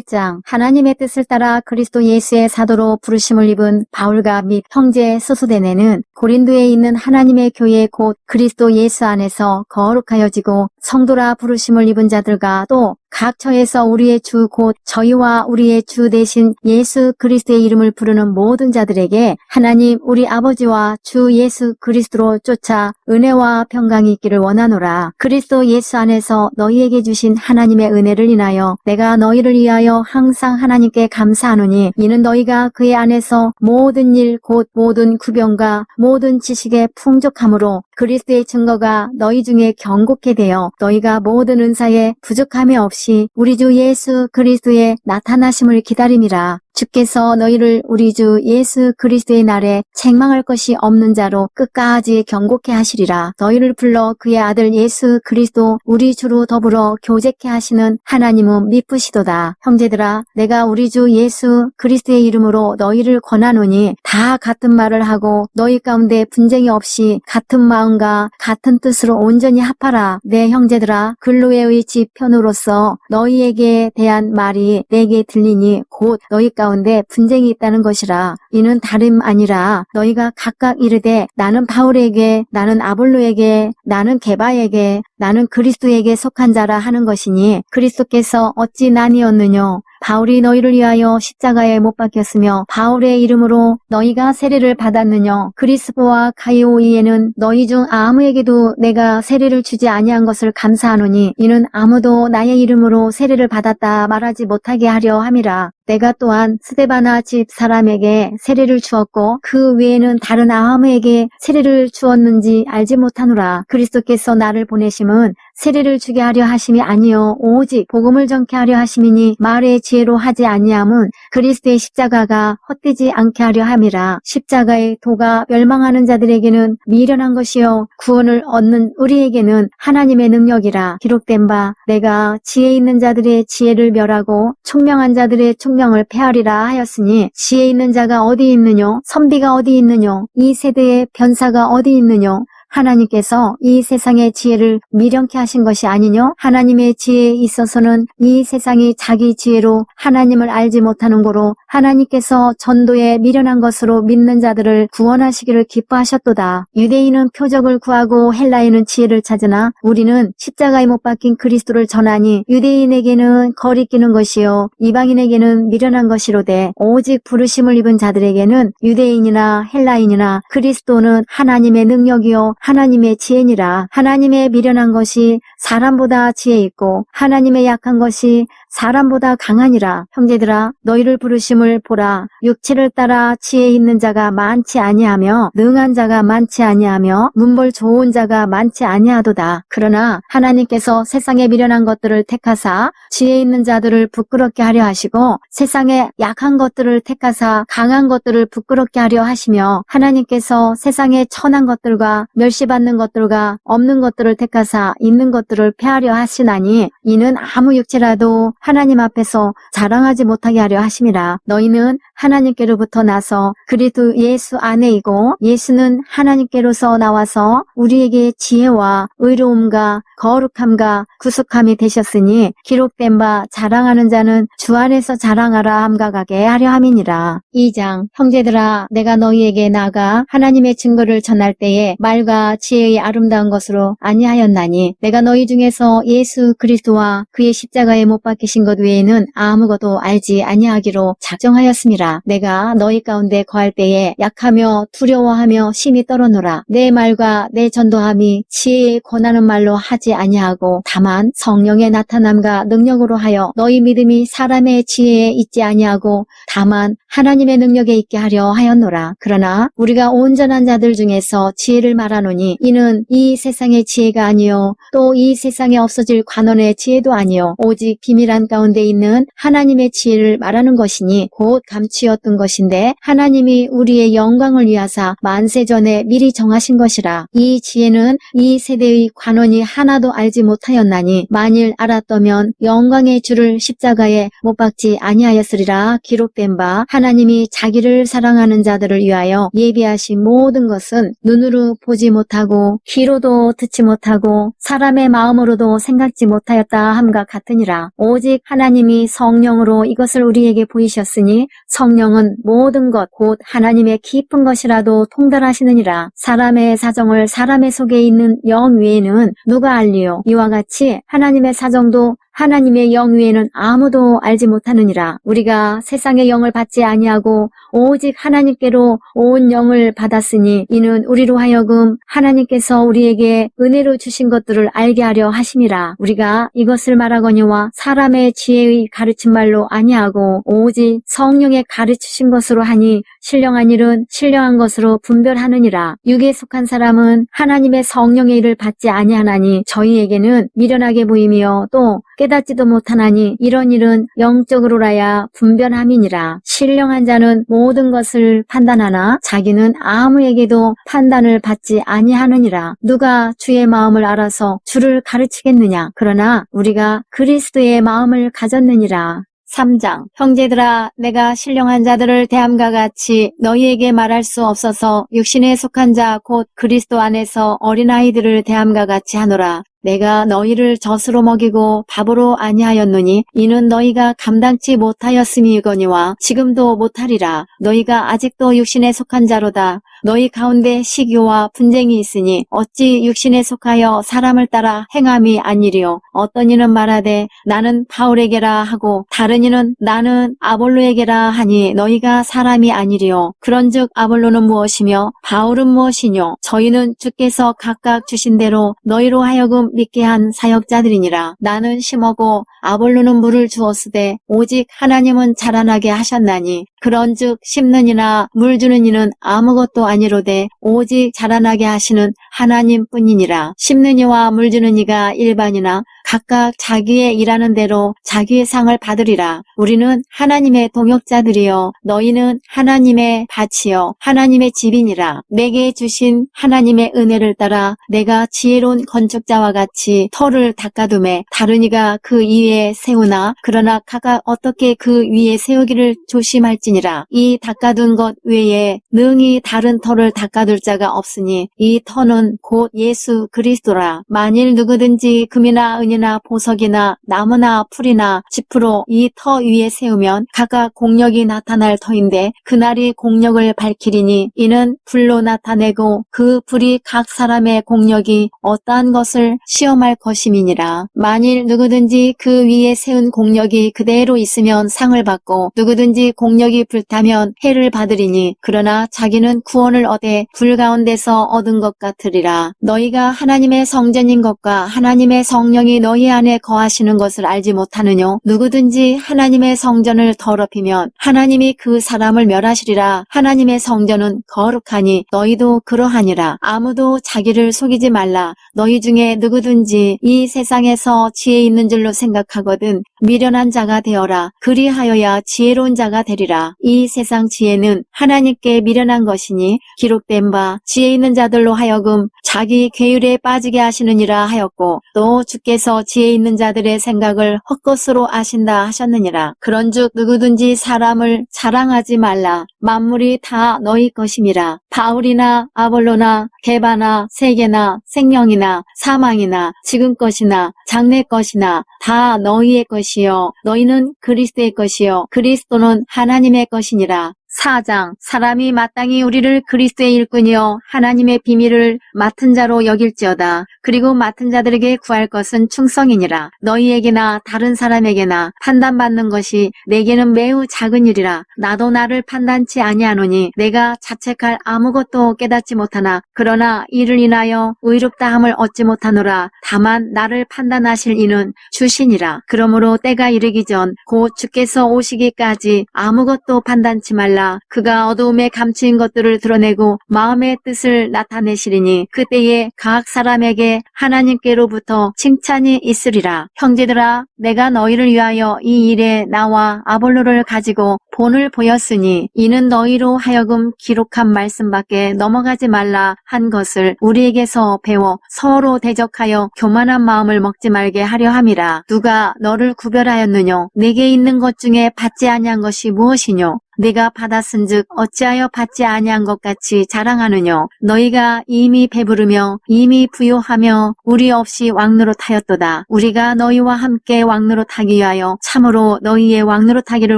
1장 하나님의 뜻을 따라 그리스도 예수의 사도로 부르심을 입은 바울과 및 형제 소수대네는 고린도에 있는 하나님의 교회 곧 그리스도 예수 안에서 거룩하여지고 성도라 부르심을 입은 자들과 또 각 처에서 우리의 주 곧 저희와 우리의 주 대신 예수 그리스도의 이름을 부르는 모든 자들에게 하나님 우리 아버지와 주 예수 그리스도로 쫓아 은혜와 평강이 있기를 원하노라. 그리스도 예수 안에서 너희에게 주신 하나님의 은혜를 인하여 내가 너희를 위하여 항상 하나님께 감사하노니 이는 너희가 그의 안에서 모든 일 곧 모든 구병과 모든 지식에 풍족함으로 그리스도의 증거가 너희 중에 경고케 되어 너희가 모든 은사에 부족함이 없이 우리 주 예수 그리스도의 나타나심을 기다림이라. 주께서 너희를 우리 주 예수 그리스도의 날에 책망할 것이 없는 자로 끝까지 경고케 하시리라. 너희를 불러 그의 아들 예수 그리스도 우리 주로 더불어 교제케 하시는 하나님은 미쁘시도다. 형제들아 내가 우리 주 예수 그리스도의 이름으로 너희를 권하노니 다 같은 말을 하고 너희 가운데 분쟁이 없이 같은 마음과 같은 뜻으로 온전히 합하라. 내 형제들아 글로에의 집 편으로서 너희에게 대한 말이 내게 들리니 곧 너희 가운데 분쟁이 있다는 것이라. 이는 다름 아니라 너희가 각각 이르되 나는 바울에게 나는 아볼로에게 나는 게바에게 나는 그리스도에게 속한 자라 하는 것이니 그리스도께서 어찌 나뉘었느뇨. 바울이 너희를 위하여 십자가에 못 박혔으며 바울의 이름으로 너희가 세례를 받았느뇨. 그리스도와 가이오 이에는 너희 중 아무에게도 내가 세례를 주지 아니한 것을 감사하노니 이는 아무도 나의 이름으로 세례를 받았다 말하지 못하게 하려 함이라. 내가 또한 스데바나 집 사람에게 세례를 주었고 그 외에는 다른 아무에게 세례를 주었는지 알지 못하노라. 그리스도께서 나를 보내심은 세례를 주게 하려 하심이 아니요 오직 복음을 전케 하려 하심이니 말의 지혜로 하지 아니함은 그리스도의 십자가가 헛되지 않게 하려 함이라. 십자가의 도가 멸망하는 자들에게는 미련한 것이요 구원을 얻는 우리에게는 하나님의 능력이라. 기록된 바 내가 지혜 있는 자들의 지혜를 멸하고 총명한 자들의 총명을 폐하리라 하였으니 지혜 있는 자가 어디 있느뇨 선비가 어디 있느뇨 이 세대의 변사가 어디 있느뇨 하나님께서 이 세상의 지혜를 미련케 하신 것이 아니뇨. 하나님의 지혜에 있어서는 이 세상이 자기 지혜로 하나님을 알지 못하는 고로 하나님께서 전도에 미련한 것으로 믿는 자들을 구원하시기를 기뻐하셨도다. 유대인은 표적을 구하고 헬라인은 지혜를 찾으나 우리는 십자가에 못 박힌 그리스도를 전하니 유대인에게는 거리끼는 것이요 이방인에게는 미련한 것이로되 오직 부르심을 입은 자들에게는 유대인이나 헬라인이나 그리스도는 하나님의 능력이요 하나님의 지혜니라. 하나님의 미련한 것이 사람보다 지혜 있고 하나님의 약한 것이 사람보다 강하니라. 형제들아 너희를 부르심을 보라. 육체를 따라 지혜 있는 자가 많지 아니하며 능한 자가 많지 아니하며 문벌 좋은 자가 많지 아니하도다. 그러나 하나님께서 세상에 미련한 것들을 택하사 지혜 있는 자들을 부끄럽게 하려 하시고 세상에 약한 것들을 택하사 강한 것들을 부끄럽게 하려 하시며 하나님께서 세상에 천한 것들과 멸시받는 것들과 없는 것들을 택하사 있는 것들을 폐하려 하시나니 이는 아무 육체라도 하나님 앞에서 자랑하지 못하게 하려 하심이라. 너희는 하나님께로부터 나서 그리스도 예수 안에 있고 예수는 하나님께로서 나와서 우리에게 지혜와 의로움과 거룩함과 구속함이 되셨으니 기록된 바 자랑하는 자는 주 안에서 자랑하라 함과 같게 하려 함이니라. 2장 형제들아 내가 너희에게 나아가 하나님의 증거를 전할 때에 말과 지혜의 아름다운 것으로 아니하였나니 내가 너희 중에서 예수 그리스도와 그의 십자가에 못 박히신 것 외에는 아무것도 알지 아니하기로 작정하였음이라. 내가 너희 가운데 거할 때에 약하며 두려워하며 심히 떨어노라. 내 말과 내 전도함이 지혜에 권하는 말로 하지 아니하고 다만 성령의 나타남과 능력으로 하여 너희 믿음이 사람의 지혜에 있지 아니하고 다만 하나님의 능력에 있게 하려 하였노라. 그러나 우리가 온전한 자들 중에서 지혜를 말하노니 이는 이 세상의 지혜가 아니요 또 이 세상에 없어질 관원의 지혜도 아니요 오직 비밀한 가운데 있는 하나님의 지혜를 말하는 것이니 곧 감추었던 것인데 하나님이 우리의 영광을 위하사 만세 전에 미리 정하신 것이라. 이 지혜는 이 세대의 관원이 하나도 알지 못하였나니 만일 알았더면 영광의 주를 십자가에 못 박지 아니하였으리라. 기록된 바 하나님이 자기를 사랑하는 자들을 위하여 예비하신 모든 것은 눈으로 보지 못하고 귀로도 듣지 못하고 사람의 마음으로도 생각지 못하였다 함과 같으니라. 오직 하나님이 성령으로 이것을 우리에게 보이셨으니 성령은 모든 것 곧 하나님의 깊은 것이라도 통달하시느니라. 사람의 사정을 사람의 속에 있는 영 외에는 누가 알리요? 이와 같이 하나님의 사정도 하나님의 영 외에는 아무도 알지 못하느니라. 우리가 세상의 영을 받지 아니하고 오직 하나님께로 온 영을 받았으니 이는 우리로 하여금 하나님께서 우리에게 은혜로 주신 것들을 알게 하려 하심이라. 우리가 이것을 말하거니와 사람의 지혜의 가르친 말로 아니하고 오직 성령의 가르치신 것으로 하니 신령한 일은 신령한 것으로 분별하느니라. 육에 속한 사람은 하나님의 성령의 일을 받지 아니하나니 저희에게는 미련하게 보이며 또 깨닫지도 못하나니 이런 일은 영적으로라야 분별함이니라. 신령한 자는 모든 것을 판단하나 자기는 아무에게도 판단을 받지 아니하느니라. 누가 주의 마음을 알아서 주를 가르치겠느냐? 그러나 우리가 그리스도의 마음을 가졌느니라. 3장 형제들아 내가 신령한 자들을 대함과 같이 너희에게 말할 수 없어서 육신에 속한 자 곧 그리스도 안에서 어린아이들을 대함과 같이 하노라. 내가 너희를 젖으로 먹이고 밥으로 아니하였노니 이는 너희가 감당치 못하였음이거니와 지금도 못하리라. 너희가 아직도 육신에 속한 자로다. 너희 가운데 시기와 분쟁이 있으니 어찌 육신에 속하여 사람을 따라 행함이 아니리요. 어떤 이는 말하되 나는 바울에게라 하고 다른 이는 나는 아볼로에게라 하니 너희가 사람이 아니리요. 그런즉 아볼로는 무엇이며 바울은 무엇이뇨? 저희는 주께서 각각 주신 대로 너희로 하여금 믿게 한 사역자들이니라. 나는 심어고 아볼로는 물을 주었으되 오직 하나님은 자라나게 하셨나니 그런즉 심는 이나 물 주는 이는 아무것도 아니로되 오직 자라나게 하시는 하나님뿐이니라. 심는 이와 물 주는 이가 일반이나 각각 자기의 일하는 대로 자기의 상을 받으리라. 우리는 하나님의 동역자들이요 너희는 하나님의 밭이요 하나님의 집이니라. 내게 주신 하나님의 은혜를 따라 내가 지혜로운 건축자와 같이 터를 닦아두매 다른 이가 그 위에 세우나 그러나 각각 어떻게 그 위에 세우기를 조심할지니라. 이 닦아둔 것 외에 능히 다른 터를 닦아둘 자가 없으니 이 터는 곧 예수 그리스도라. 만일 누구든지 금이나 은이나 보석이나 나무나 풀이나 짚으로 이 터 위에 세우면 각각 공력이 나타날 터인데 그날이 공력을 밝히리니 이는 불로 나타내고 그 불이 각 사람의 공력이 어떠한 것을 시험할 것임이니라. 만일 누구든지 그 위에 세운 공력이 그대로 있으면 상을 받고 누구든지 공력이 불타면 해를 받으리니 그러나 자기는 구원을 얻에 불 가운데서 얻은 것 같으리라. 너희가 하나님의 성전인 것과 하나님의 성령이 너희 안에 거하시는 것을 알지 못하느뇨? 누구든지 하나님의 성전을 더럽히면 하나님이 그 사람을 멸하시리라. 하나님의 성전은 거룩하니 너희도 그러하니라. 아무도 자기를 속이지 말라. 너희 중에 누구든지 이 세상에서 지혜 있는 줄로 생각하거든 미련한 자가 되어라. 그리하여야 지혜로운 자가 되리라. 이 세상 지혜는 하나님께 미련한 것이니 기록된 바 지혜 있는 자들로 하여금 자기 계율에 빠지게 하시느니라 하였고 또 주께서 지혜 있는 자들의 생각을 헛것으로 아신다 하셨느니라. 그런즉 누구든지 사람을 자랑하지 말라. 만물이 다 너희 것임이라. 바울이나 아볼로나 게바나 세계나 생명이나 사망이나 지금 것이나 장래 것이나 다 너희의 것이요 너희는 그리스도의 것이요 그리스도는 하나님의 것이니라. 4장 사람이 마땅히 우리를 그리스도의 일꾼이요 하나님의 비밀을 맡은 자로 여길지어다. 그리고 맡은 자들에게 구할 것은 충성이니라. 너희에게나 다른 사람에게나 판단받는 것이 내게는 매우 작은 일이라. 나도 나를 판단치 아니하노니 내가 자책할 아무것도 깨닫지 못하나 그러나 이를 인하여 의롭다함을 얻지 못하노라. 다만 나를 판단하실 이는 주시니라. 그러므로 때가 이르기 전 곧 주께서 오시기까지 아무것도 판단치 말라. 그가 어두움에 감추인 것들을 드러내고 마음의 뜻을 나타내시리니 그때에 각 사람에게 하나님께로부터 칭찬이 있으리라. 형제들아 내가 너희를 위하여 이 일에 나와 아볼로를 가지고 본을 보였으니 이는 너희로 하여금 기록한 말씀밖에 넘어가지 말라 한 것을 우리에게서 배워 서로 대적하여 교만한 마음을 먹지 말게 하려 함이라. 누가 너를 구별하였느뇨? 내게 있는 것 중에 받지 아니한 것이 무엇이뇨? 네가 받았은즉 어찌하여 받지 아니한 것 같이 자랑하느뇨. 너희가 이미 배부르며 이미 부요하며 우리 없이 왕노릇하였도다. 우리가 너희와 함께 왕노릇하기 위하여 참으로 너희의 왕노릇하기를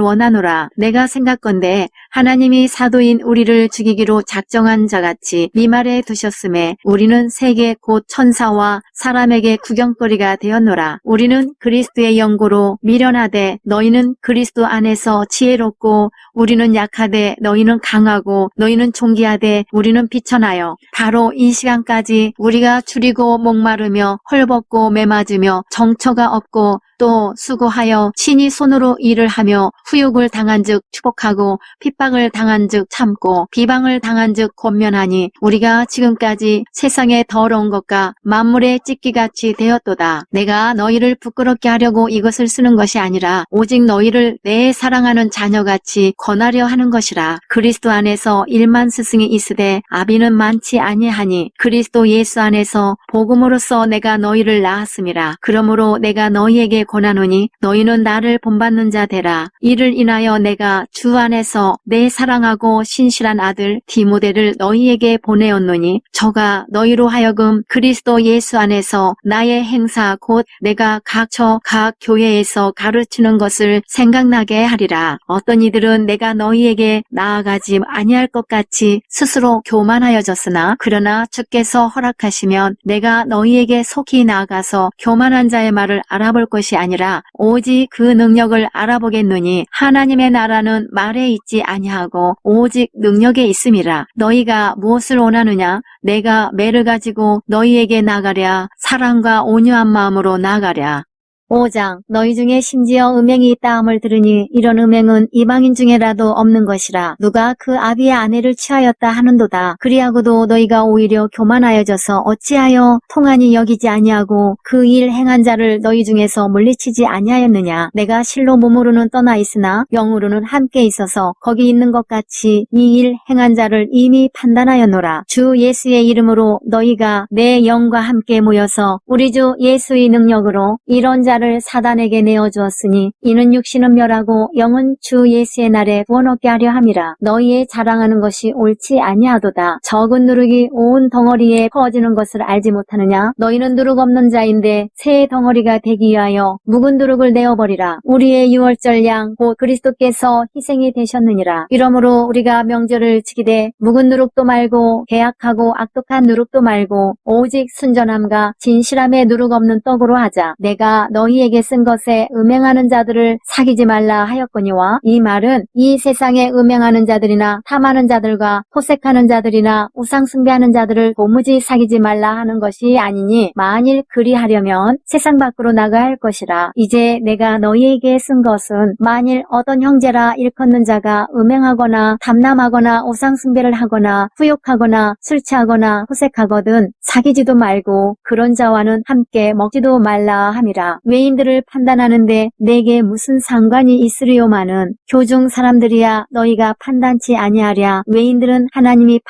원하노라. 내가 생각건대 하나님이 사도인 우리를 죽이기로 작정한 자같이 네 말에 두셨음에 우리는 세계 곧 천사와 사람에게 구경거리가 되었노라. 우리는 그리스도의 영고로 미련하되 너희는 그리스도 안에서 지혜롭고 우리는 약하되 너희는 강하고 너희는 존귀하되 우리는 비천하여 바로 이 시간까지 우리가 줄이고 목마르며 헐벗고 매맞으며 정처가 없고 또 수고하여 친히 손으로 일을 하며 후욕을 당한즉 축복하고 핍박을 당한즉 참고 비방을 당한즉 권면하니 우리가 지금까지 세상의 더러운 것과 만물의 찢기같이 되었도다. 내가 너희를 부끄럽게 하려고 이것을 쓰는 것이 아니라 오직 너희를 내 사랑하는 자녀같이 권하려 하는 것이라. 그리스도 안에서 1만 스승이 있으되 아비는 많지 아니하니 그리스도 예수 안에서 복음으로써 내가 너희를 낳았음이라. 그러므로 내가 너희에게 권하노니 너희는 나를 본받는 자 되라. 이를 인하여 내가 주 안에서 내 사랑하고 신실한 아들 디모데를 너희에게 보내었노니 저가 너희로 하여금 그리스도 예수 안에서 나의 행사 곧 내가 각처 각 교회에서 가르치는 것을 생각나게 하리라. 어떤 이들은 내가 너희에게 나아가지 아니할 것 같이 스스로 교만하여졌으나 그러나 주께서 허락하시면 내가 너희에게 속히 나아가서 교만한 자의 말을 알아볼 것이 아니라 오직 그 능력을 알아보겠노니 하나님의 나라는 말에 있지 아니하고 오직 능력에 있음이라. 너희가 무엇을 원하느냐? 내가 매를 가지고 너희에게 나가랴. 사랑과 온유한 마음으로 나가랴. 5장 너희 중에 심지어 음행이 있다함을 들으니 이런 음행은 이방인 중에라도 없는 것이라. 누가 그 아비의 아내를 취하였다 하는도다. 그리하고도 너희가 오히려 교만하여져서 어찌하여 통하니 여기지 아니하고 그 일 행한 자를 너희 중에서 물리치지 아니하였느냐. 내가 실로 몸으로는 떠나 있으나 영으로는 함께 있어서 거기 있는 것 같이 이 일 행한 자를 이미 판단하였노라. 주 예수의 이름으로 너희가 내 영과 함께 모여서 우리 주 예수의 능력으로 이런 자를 사단에게 내어주었으니 이는 육신은 멸하고 영은 주 예수의 날에 구원 얻게 하려 함이라. 너희의 자랑하는 것이 옳지 아니하도다. 적은 누룩이 온 덩어리에 퍼지는 것을 알지 못하느냐. 너희는 누룩 없는 자인데 새 덩어리가 되기 위하여 묵은 누룩을 내어버리라. 우리의 유월절 양 곧 그리스도께서 희생이 되셨느니라. 이러므로 우리가 명절을 지키되 묵은 누룩도 말고 계약하고 악독한 누룩도 말고 오직 순전함과 진실함의 누룩 없는 떡으로 하자. 내가 너희에게 쓴 것에 음행하는 자들을 사귀지 말라 하였거니와 이 말은 이 세상에 음행하는 자들이나 탐하는 자들과 호색하는 자들이나 우상 숭배하는 자들을 도무지 사귀지 말라 하는 것이 아니니 만일 그리하려면 세상 밖으로 나가야 할 것이라. 이제 내가 너희에게 쓴 것은 만일 어떤 형제라 일컫는 자가 음행하거나 담남하거나 우상 숭배를 하거나 후욕하거나 술 취하거나 호색하거든 사귀지도 말고 그런 자와는 함께 먹지도 말라 함이라. 외인들을 판단하는데 내게 무슨 상관이 있으리요마는 교중 사람들이야 너희가 판단치 아니하랴. 외인들은 하나님이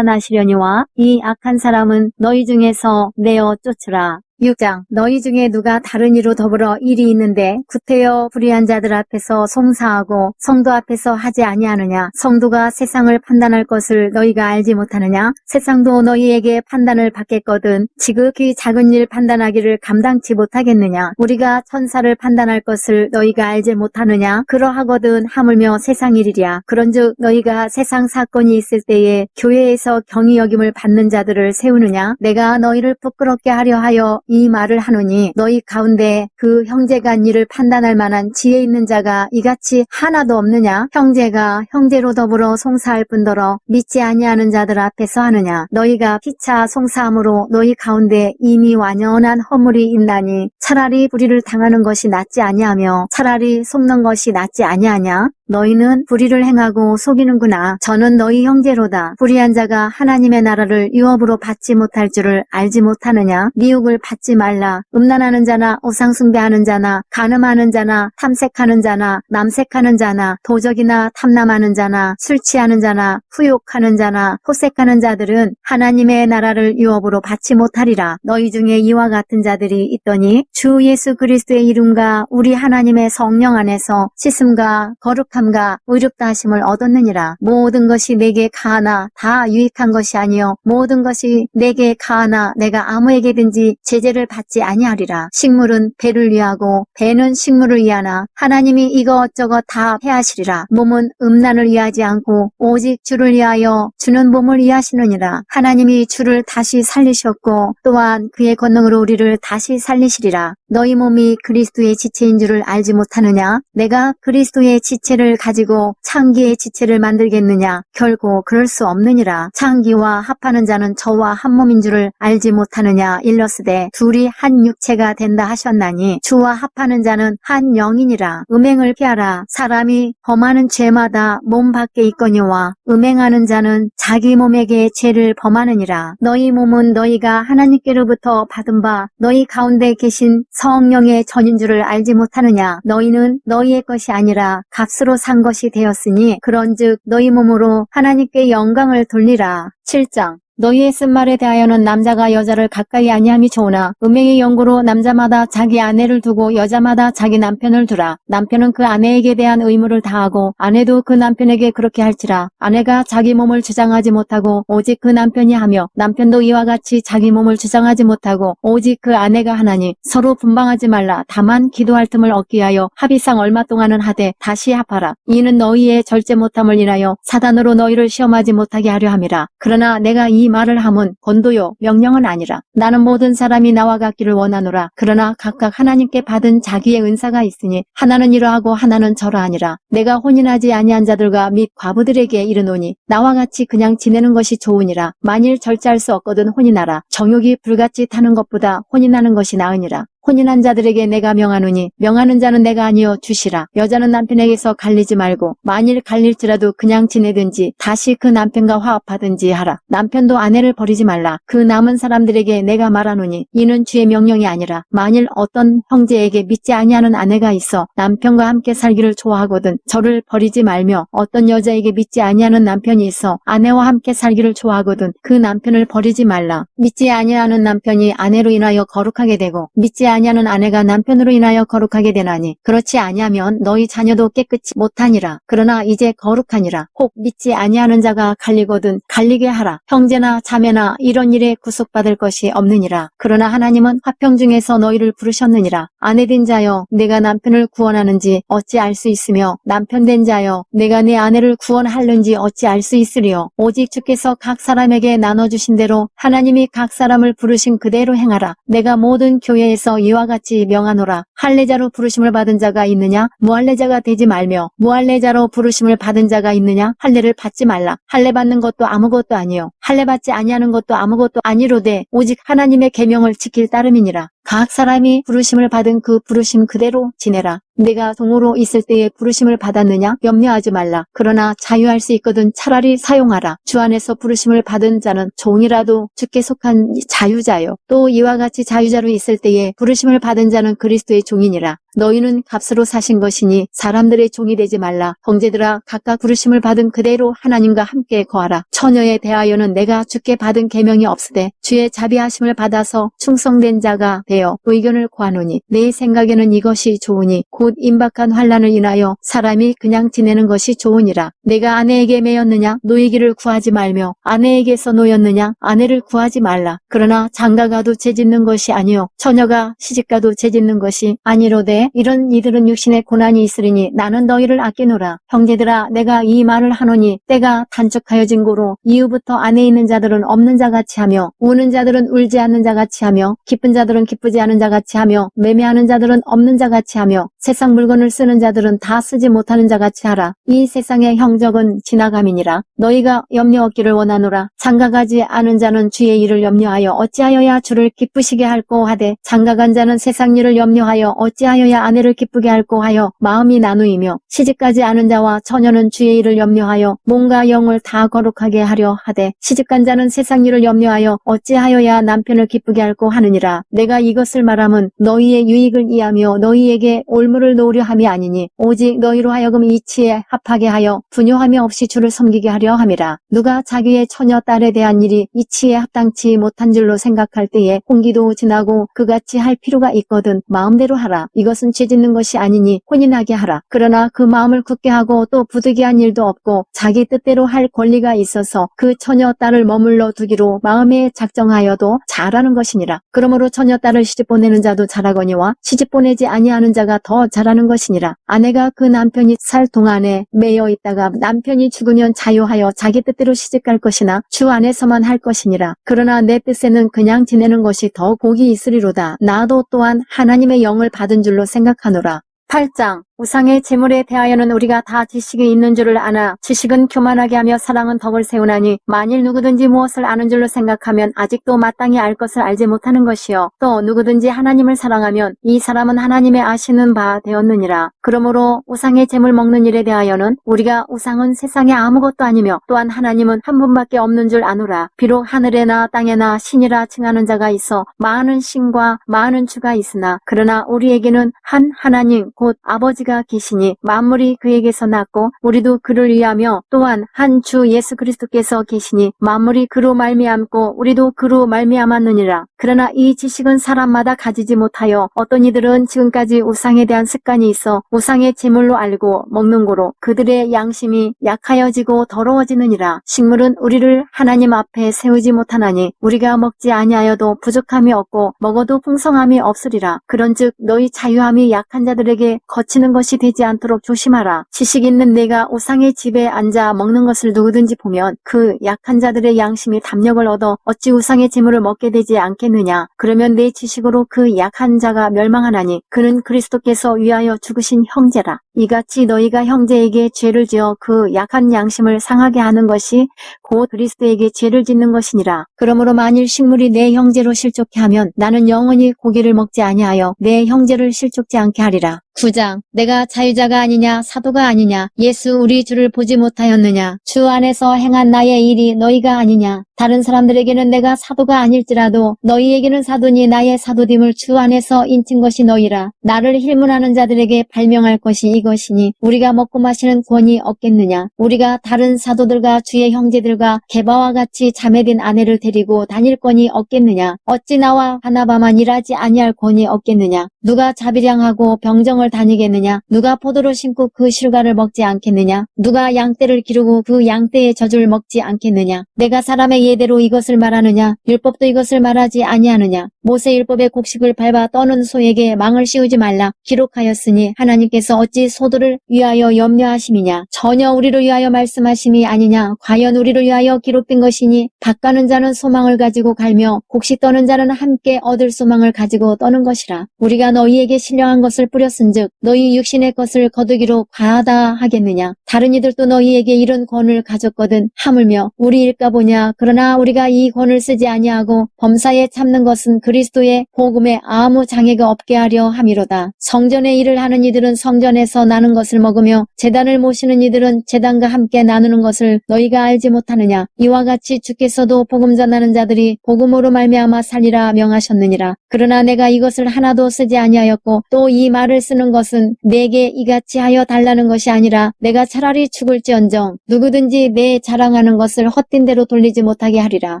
판단하시려니와 이 악한 사람은 너희 중에서 내어 쫓으라. 6장 너희 중에 누가 다른 이로 더불어 일이 있는데 구태여 불의한 자들 앞에서 송사하고 성도 앞에서 하지 아니하느냐. 성도가 세상을 판단할 것을 너희가 알지 못하느냐. 세상도 너희에게 판단을 받겠거든 지극히 작은 일 판단하기를 감당치 못하겠느냐. 우리가 천사를 판단할 것을 너희가 알지 못하느냐. 그러하거든 하물며 세상 일이랴. 그런즉 너희가 세상 사건이 있을 때에 교회에서 경히 여김을 받는 자들을 세우느냐. 내가 너희를 부끄럽게 하려 하여 이 말을 하노니 너희 가운데 그 형제가 한 일을 판단할 만한 지혜 있는 자가 이같이 하나도 없느냐. 형제가 형제로 더불어 송사할 뿐더러 믿지 아니하는 자들 앞에서 하느냐. 너희가 피차 송사함으로 너희 가운데 이미 완연한 허물이 있나니 차라리 불의를 당하는 것이 낫지 아니하며 차라리 속는 것이 낫지 아니하냐. 너희는 불의를 행하고 속이는구나. 저는 너희 형제로다. 불의한 자가 하나님의 나라를 유업으로 받지 못할 줄을 알지 못하느냐. 미혹을 받지 말라. 음란하는 자나 우상 숭배하는 자나 간음하는 자나 탐색하는 자나 남색하는 자나 도적이나 탐남하는 자나 술 취하는 자나 후욕하는 자나 호색하는 자들은 하나님의 나라를 유업으로 받지 못하리라. 너희 중에 이와 같은 자들이 있더니 주 예수 그리스도의 이름과 우리 하나님의 성령 안에서 씻음과 거룩함 유익함과 의롭다 하심을 얻었느니라. 모든 것이 내게 가하나 다 유익한 것이 아니요 모든 것이 내게 가하나 내가 아무에게든지 제재를 받지 아니하리라. 식물은 배를 위하고 배는 식물을 위하나 하나님이 이것저것 다 해하시리라. 몸은 음란을 위하지 않고 오직 주를 위하여 주는 몸을 위하시느니라. 하나님이 주를 다시 살리셨고 또한 그의 권능으로 우리를 다시 살리시리라. 너희 몸이 그리스도의 지체인 줄을 알지 못하느냐? 내가 그리스도의 지체를 가지고 창기의 지체를 만들겠느냐? 결코 그럴 수 없느니라. 창기와 합하는 자는 저와 한 몸인 줄을 알지 못하느냐? 일러스되 둘이 한 육체가 된다 하셨나니 주와 합하는 자는 한 영이니라. 음행을 피하라. 사람이 범하는 죄마다 몸 밖에 있거니와 음행하는 자는 자기 몸에게 죄를 범하느니라. 너희 몸은 너희가 하나님께로부터 받은 바 너희 가운데 계신 성령의 전인 줄을 알지 못하느냐? 너희는 너희의 것이 아니라 값으로 산 것이 되었으니 그런즉 너희 몸으로 하나님께 영광을 돌리라. 7장 너희의 쓴 말에 대하여는 남자가 여자를 가까이 아니함이 좋으나 음행의 연고로 남자마다 자기 아내를 두고 여자마다 자기 남편을 두라. 남편은 그 아내에게 대한 의무를 다하고 아내도 그 남편에게 그렇게 할지라. 아내가 자기 몸을 주장하지 못하고 오직 그 남편이 하며 남편도 이와 같이 자기 몸을 주장하지 못하고 오직 그 아내가 하나니 서로 분방하지 말라. 다만 기도할 틈을 얻기 위하여 합의상 얼마 동안은 하되 다시 합하라. 이는 너희의 절제 못함을 인하여 사단으로 너희를 시험하지 못하게 하려 함이라. 그러나 내가 이 말을 함은 권도요 명령은 아니라. 나는 모든 사람이 나와 같기를 원하노라. 그러나 각각 하나님께 받은 자기의 은사가 있으니 하나는 이러하고 하나는 저러하니라. 내가 혼인하지 아니한 자들과 및 과부들에게 이르노니 나와 같이 그냥 지내는 것이 좋으니라. 만일 절제할 수 없거든 혼인하라. 정욕이 불같이 타는 것보다 혼인하는 것이 나으니라. 혼인한 자들에게 내가 명하노니 명하는 자는 내가 아니요 주시라. 여자는 남편에게서 갈리지 말고 만일 갈릴지라도 그냥 지내든지 다시 그 남편과 화합하든지 하라. 남편도 아내를 버리지 말라. 그 남은 사람들에게 내가 말하노니 이는 주의 명령이 아니라 만일 어떤 형제에게 믿지 아니하는 아내가 있어 남편과 함께 살기를 좋아하거든 저를 버리지 말며 어떤 여자에게 믿지 아니하는 남편이 있어 아내와 함께 살기를 좋아하거든 그 남편을 버리지 말라. 믿지 아니하는 남편이 아내로 인하여 거룩하게 되고 믿지 아니하는 아내가 남편으로 인하여 거룩하게 되나니 그렇지 아니하면 너희 자녀도 깨끗이 못하니라. 그러나 이제 거룩하니라. 혹 믿지 아니하는 자가 갈리거든 갈리게 하라. 형제나 자매나 이런 일에 구속받을 것이 없느니라. 그러나 하나님은 화평 중에서 너희를 부르셨느니라. 아내된 자여 내가 남편을 구원하는지 어찌 알 수 있으며 남편된 자여 내가 내 아내를 구원하는지 어찌 알 수 있으리요. 오직 주께서 각 사람에게 나눠주신 대로 하나님이 각 사람을 부르신 그대로 행하라. 내가 모든 교회에서 이와 같이 명하노라. 할례자로 부르심을 받은 자가 있느냐? 무할례자가 되지 말며 무할례자로 부르심을 받은 자가 있느냐? 할례를 받지 말라. 할례 받는 것도 아무것도 아니요 할례 받지 아니하는 것도 아무것도 아니로되 오직 하나님의 계명을 지킬 따름이니라. 각 사람이 부르심을 받은 그 부르심 그대로 지내라. 내가 종으로 있을 때에 부르심을 받았느냐? 염려하지 말라. 그러나 자유할 수 있거든 차라리 사용하라. 주 안에서 부르심을 받은 자는 종이라도 주께 속한 자유자요. 또 이와 같이 자유자로 있을 때에 부르심을 받은 자는 그리스도의 종이니라. 너희는 값으로 사신 것이니 사람들의 종이 되지 말라. 형제들아 각각 부르심을 받은 그대로 하나님과 함께 거하라. 처녀에 대하여는 내가 주께 받은 계명이 없으되 주의 자비하심을 받아서 충성된 자가 되어 의견을 구하노니 내 생각에는 이것이 좋으니 곧 임박한 환난을 인하여 사람이 그냥 지내는 것이 좋으니라. 내가 아내에게 매였느냐? 노이기를 구하지 말며 아내에게서 노였느냐? 아내를 구하지 말라. 그러나 장가가도 죄짓는 것이 아니요 처녀가 시집가도 죄짓는 것이 아니로되 이런 이들은 육신의 고난이 있으리니 나는 너희를 아끼노라. 형제들아 내가 이 말을 하노니 때가 단축하여진 고로 이후부터 안에 있는 자들은 없는 자같이 하며 우는 자들은 울지 않는 자같이 하며 기쁜 자들은 기쁘지 않은 자같이 하며 매매하는 자들은 없는 자같이 하며 세상 물건을 쓰는 자들은 다 쓰지 못하는 자같이 하라. 이 세상의 형적은 지나감이니라. 너희가 염려 얻기를 원하노라. 장가가지 않은 자는 주의 일을 염려하여 어찌하여야 주를 기쁘시게 할꼬 하되 장가간 자는 세상 일을 염려하여 어찌하여야 아내를 기쁘게 할꼬 하여 마음이 나누이며 시집가지 않은 자와 처녀는 주의 일을 염려하여 몸과 영을 다 거룩하게 하려 하되 시집간 자는 세상 일을 염려하여 어찌하여야 남편을 기쁘게 할꼬 하느니라. 내가 이것을 말함은 너희의 유익을 이하며 너희에게 올무를 놓으려 함이 아니니 오직 너희로 하여금 이치에 합하게 하여 분요함이 없이 주를 섬기게 하려 함이라. 누가 자기의 처녀 딸에 대한 일이 이치에 합당치 못한 줄로 생각할 때에 홍기도 지나고 그같이 할 필요가 있거든 마음대로 하라. 이것은 것은 죄 짓는 것이 아니니 혼인하게 하라. 그러나 그 마음을 굳게 하고 또 부득이한 일도 없고 자기 뜻대로 할 권리가 있어서 그 처녀 딸을 머물러 두기로 마음에 작정하여도 잘하는 것이니라. 그러므로 처녀 딸을 시집 보내는 자도 잘하거니와 시집 보내지 아니하는 자가 더 잘하는 것이니라. 아내가 그 남편이 살 동안에 매여 있다가 남편이 죽으면 자유하여 자기 뜻대로 시집갈 것이나 주 안에서만 할 것이니라. 그러나 내 뜻에는 그냥 지내는 것이 더 복이 있으리로다. 나도 또한 하나님의 영을 받은 줄로 생각하노라. 8장 우상의 제물에 대하여는 우리가 다 지식이 있는 줄을 아나 지식은 교만하게 하며 사랑은 덕을 세우나니 만일 누구든지 무엇을 아는 줄로 생각하면 아직도 마땅히 알 것을 알지 못하는 것이요 또 누구든지 하나님을 사랑하면 이 사람은 하나님의 아시는 바 되었느니라. 그러므로 우상의 제물 먹는 일에 대하여는 우리가 우상은 세상에 아무것도 아니며 또한 하나님은 한 분밖에 없는 줄 아노라. 비록 하늘에나 땅에나 신이라 칭하는 자가 있어 많은 신과 많은 주가 있으나 그러나 우리에게는 한 하나님 곧 아버지가 계시니 만물이 그에게서 났고 우리도 그를 위하며 또한 한 주 예수 그리스도께서 계시니 만물이 그로 말미암고 우리도 그로 말미암았느니라. 그러나 이 지식은 사람마다 가지지 못하여 어떤 이들은 지금까지 우상에 대한 습관이 있어 우상의 제물로 알고 먹는 고로 그들의 양심이 약하여지고 더러워지느니라. 식물은 우리를 하나님 앞에 세우지 못하나니 우리가 먹지 아니하여도 부족함이 없고 먹어도 풍성함이 없으리라. 그런즉 너희 자유함이 약한 자들에게 거치는 것이 되지 않도록 조심하라. 지식 있는 내가 우상의 집에 앉아 먹는 것을 누구든지 보면 그 약한 자들의 양심이 담력을 얻어 어찌 우상의 제물을 먹게 되지 않겠느냐. 그러면 내 지식으로 그 약한 자가 멸망하나니 그는 그리스도께서 위하여 죽으신 형제라. 이같이 너희가 형제에게 죄를 지어 그 약한 양심을 상하게 하는 것이 곧 그리스도에게 죄를 짓는 것이니라. 그러므로 만일 식물이 내 형제로 실족케 하면 나는 영원히 고기를 먹지 아니하여 내 형제를 실족지 않게 하리라. 9장 내가 자유자가 아니냐 사도가 아니냐 예수 우리 주를 보지 못하였느냐 주 안에서 행한 나의 일이 너희가 아니냐 다른 사람들에게는 내가 사도가 아닐지라도 너희에게는 사도니 나의 사도됨을 주 안에서 인친 것이 너희라. 나를 힐문하는 자들에게 발명할 것이 이것이니 우리가 먹고 마시는 권이 없겠느냐. 우리가 다른 사도들과 주의 형제들과 게바와 같이 자매된 아내를 데리고 다닐 권이 없겠느냐. 어찌 나와 바나바만 일하지 아니할 권이 없겠느냐. 누가 자비량하고 병정을 다니겠느냐. 누가 포도를 심고 그 실과를 먹지 않겠느냐. 누가 양떼를 기르고 그 양떼의 젖을 먹지 않겠느냐. 내가 사람의 예대로 이것을 말하느냐. 율법도 이것을 말하지 아니하느냐. 모세 율법의 곡식을 밟아 떠는 소에게 망을 씌우지 말라 기록하였으니 하나님께서 어찌 소들을 위하여 염려하심이냐. 전혀 우리를 위하여 말씀하심이 아니냐. 과연 우리를 위하여 기록된 것이니 밭 가는 자는 소망을 가지고 갈며 곡식 떠는 자는 함께 얻을 소망을 가지고 떠는 것이라. 우리가 너희에게 신령한 것을 뿌렸은즉 너희 육신의 것을 거두기로 과하다 하겠느냐. 다른 이들도 너희에게 이런 권을 가졌거든 하물며 우리 일까 보냐. 그러나 우리가 이 권을 쓰지 아니하고 범사에 참는 것은 그리스도의 복음에 아무 장애가 없게 하려 함이로다. 성전의 일을 하는 이들은 성전에서 나는 것을 먹으며 제단을 모시는 이들은 제단과 함께 나누는 것을 너희가 알지 못하느냐. 이와 같이 주께서도 복음 전하는 자들이 복음으로 말미암아 살리라 명하셨느니라. 그러나 내가 이것을 하나도 쓰지 아니하였고 또 이 말을 쓰는 것은 내게 이같이 하여 달라는 것이 아니라 내가 차라리 죽을지언정 누구든지 내 자랑하는 것을 헛된 대로 돌리지 못하게 하리라.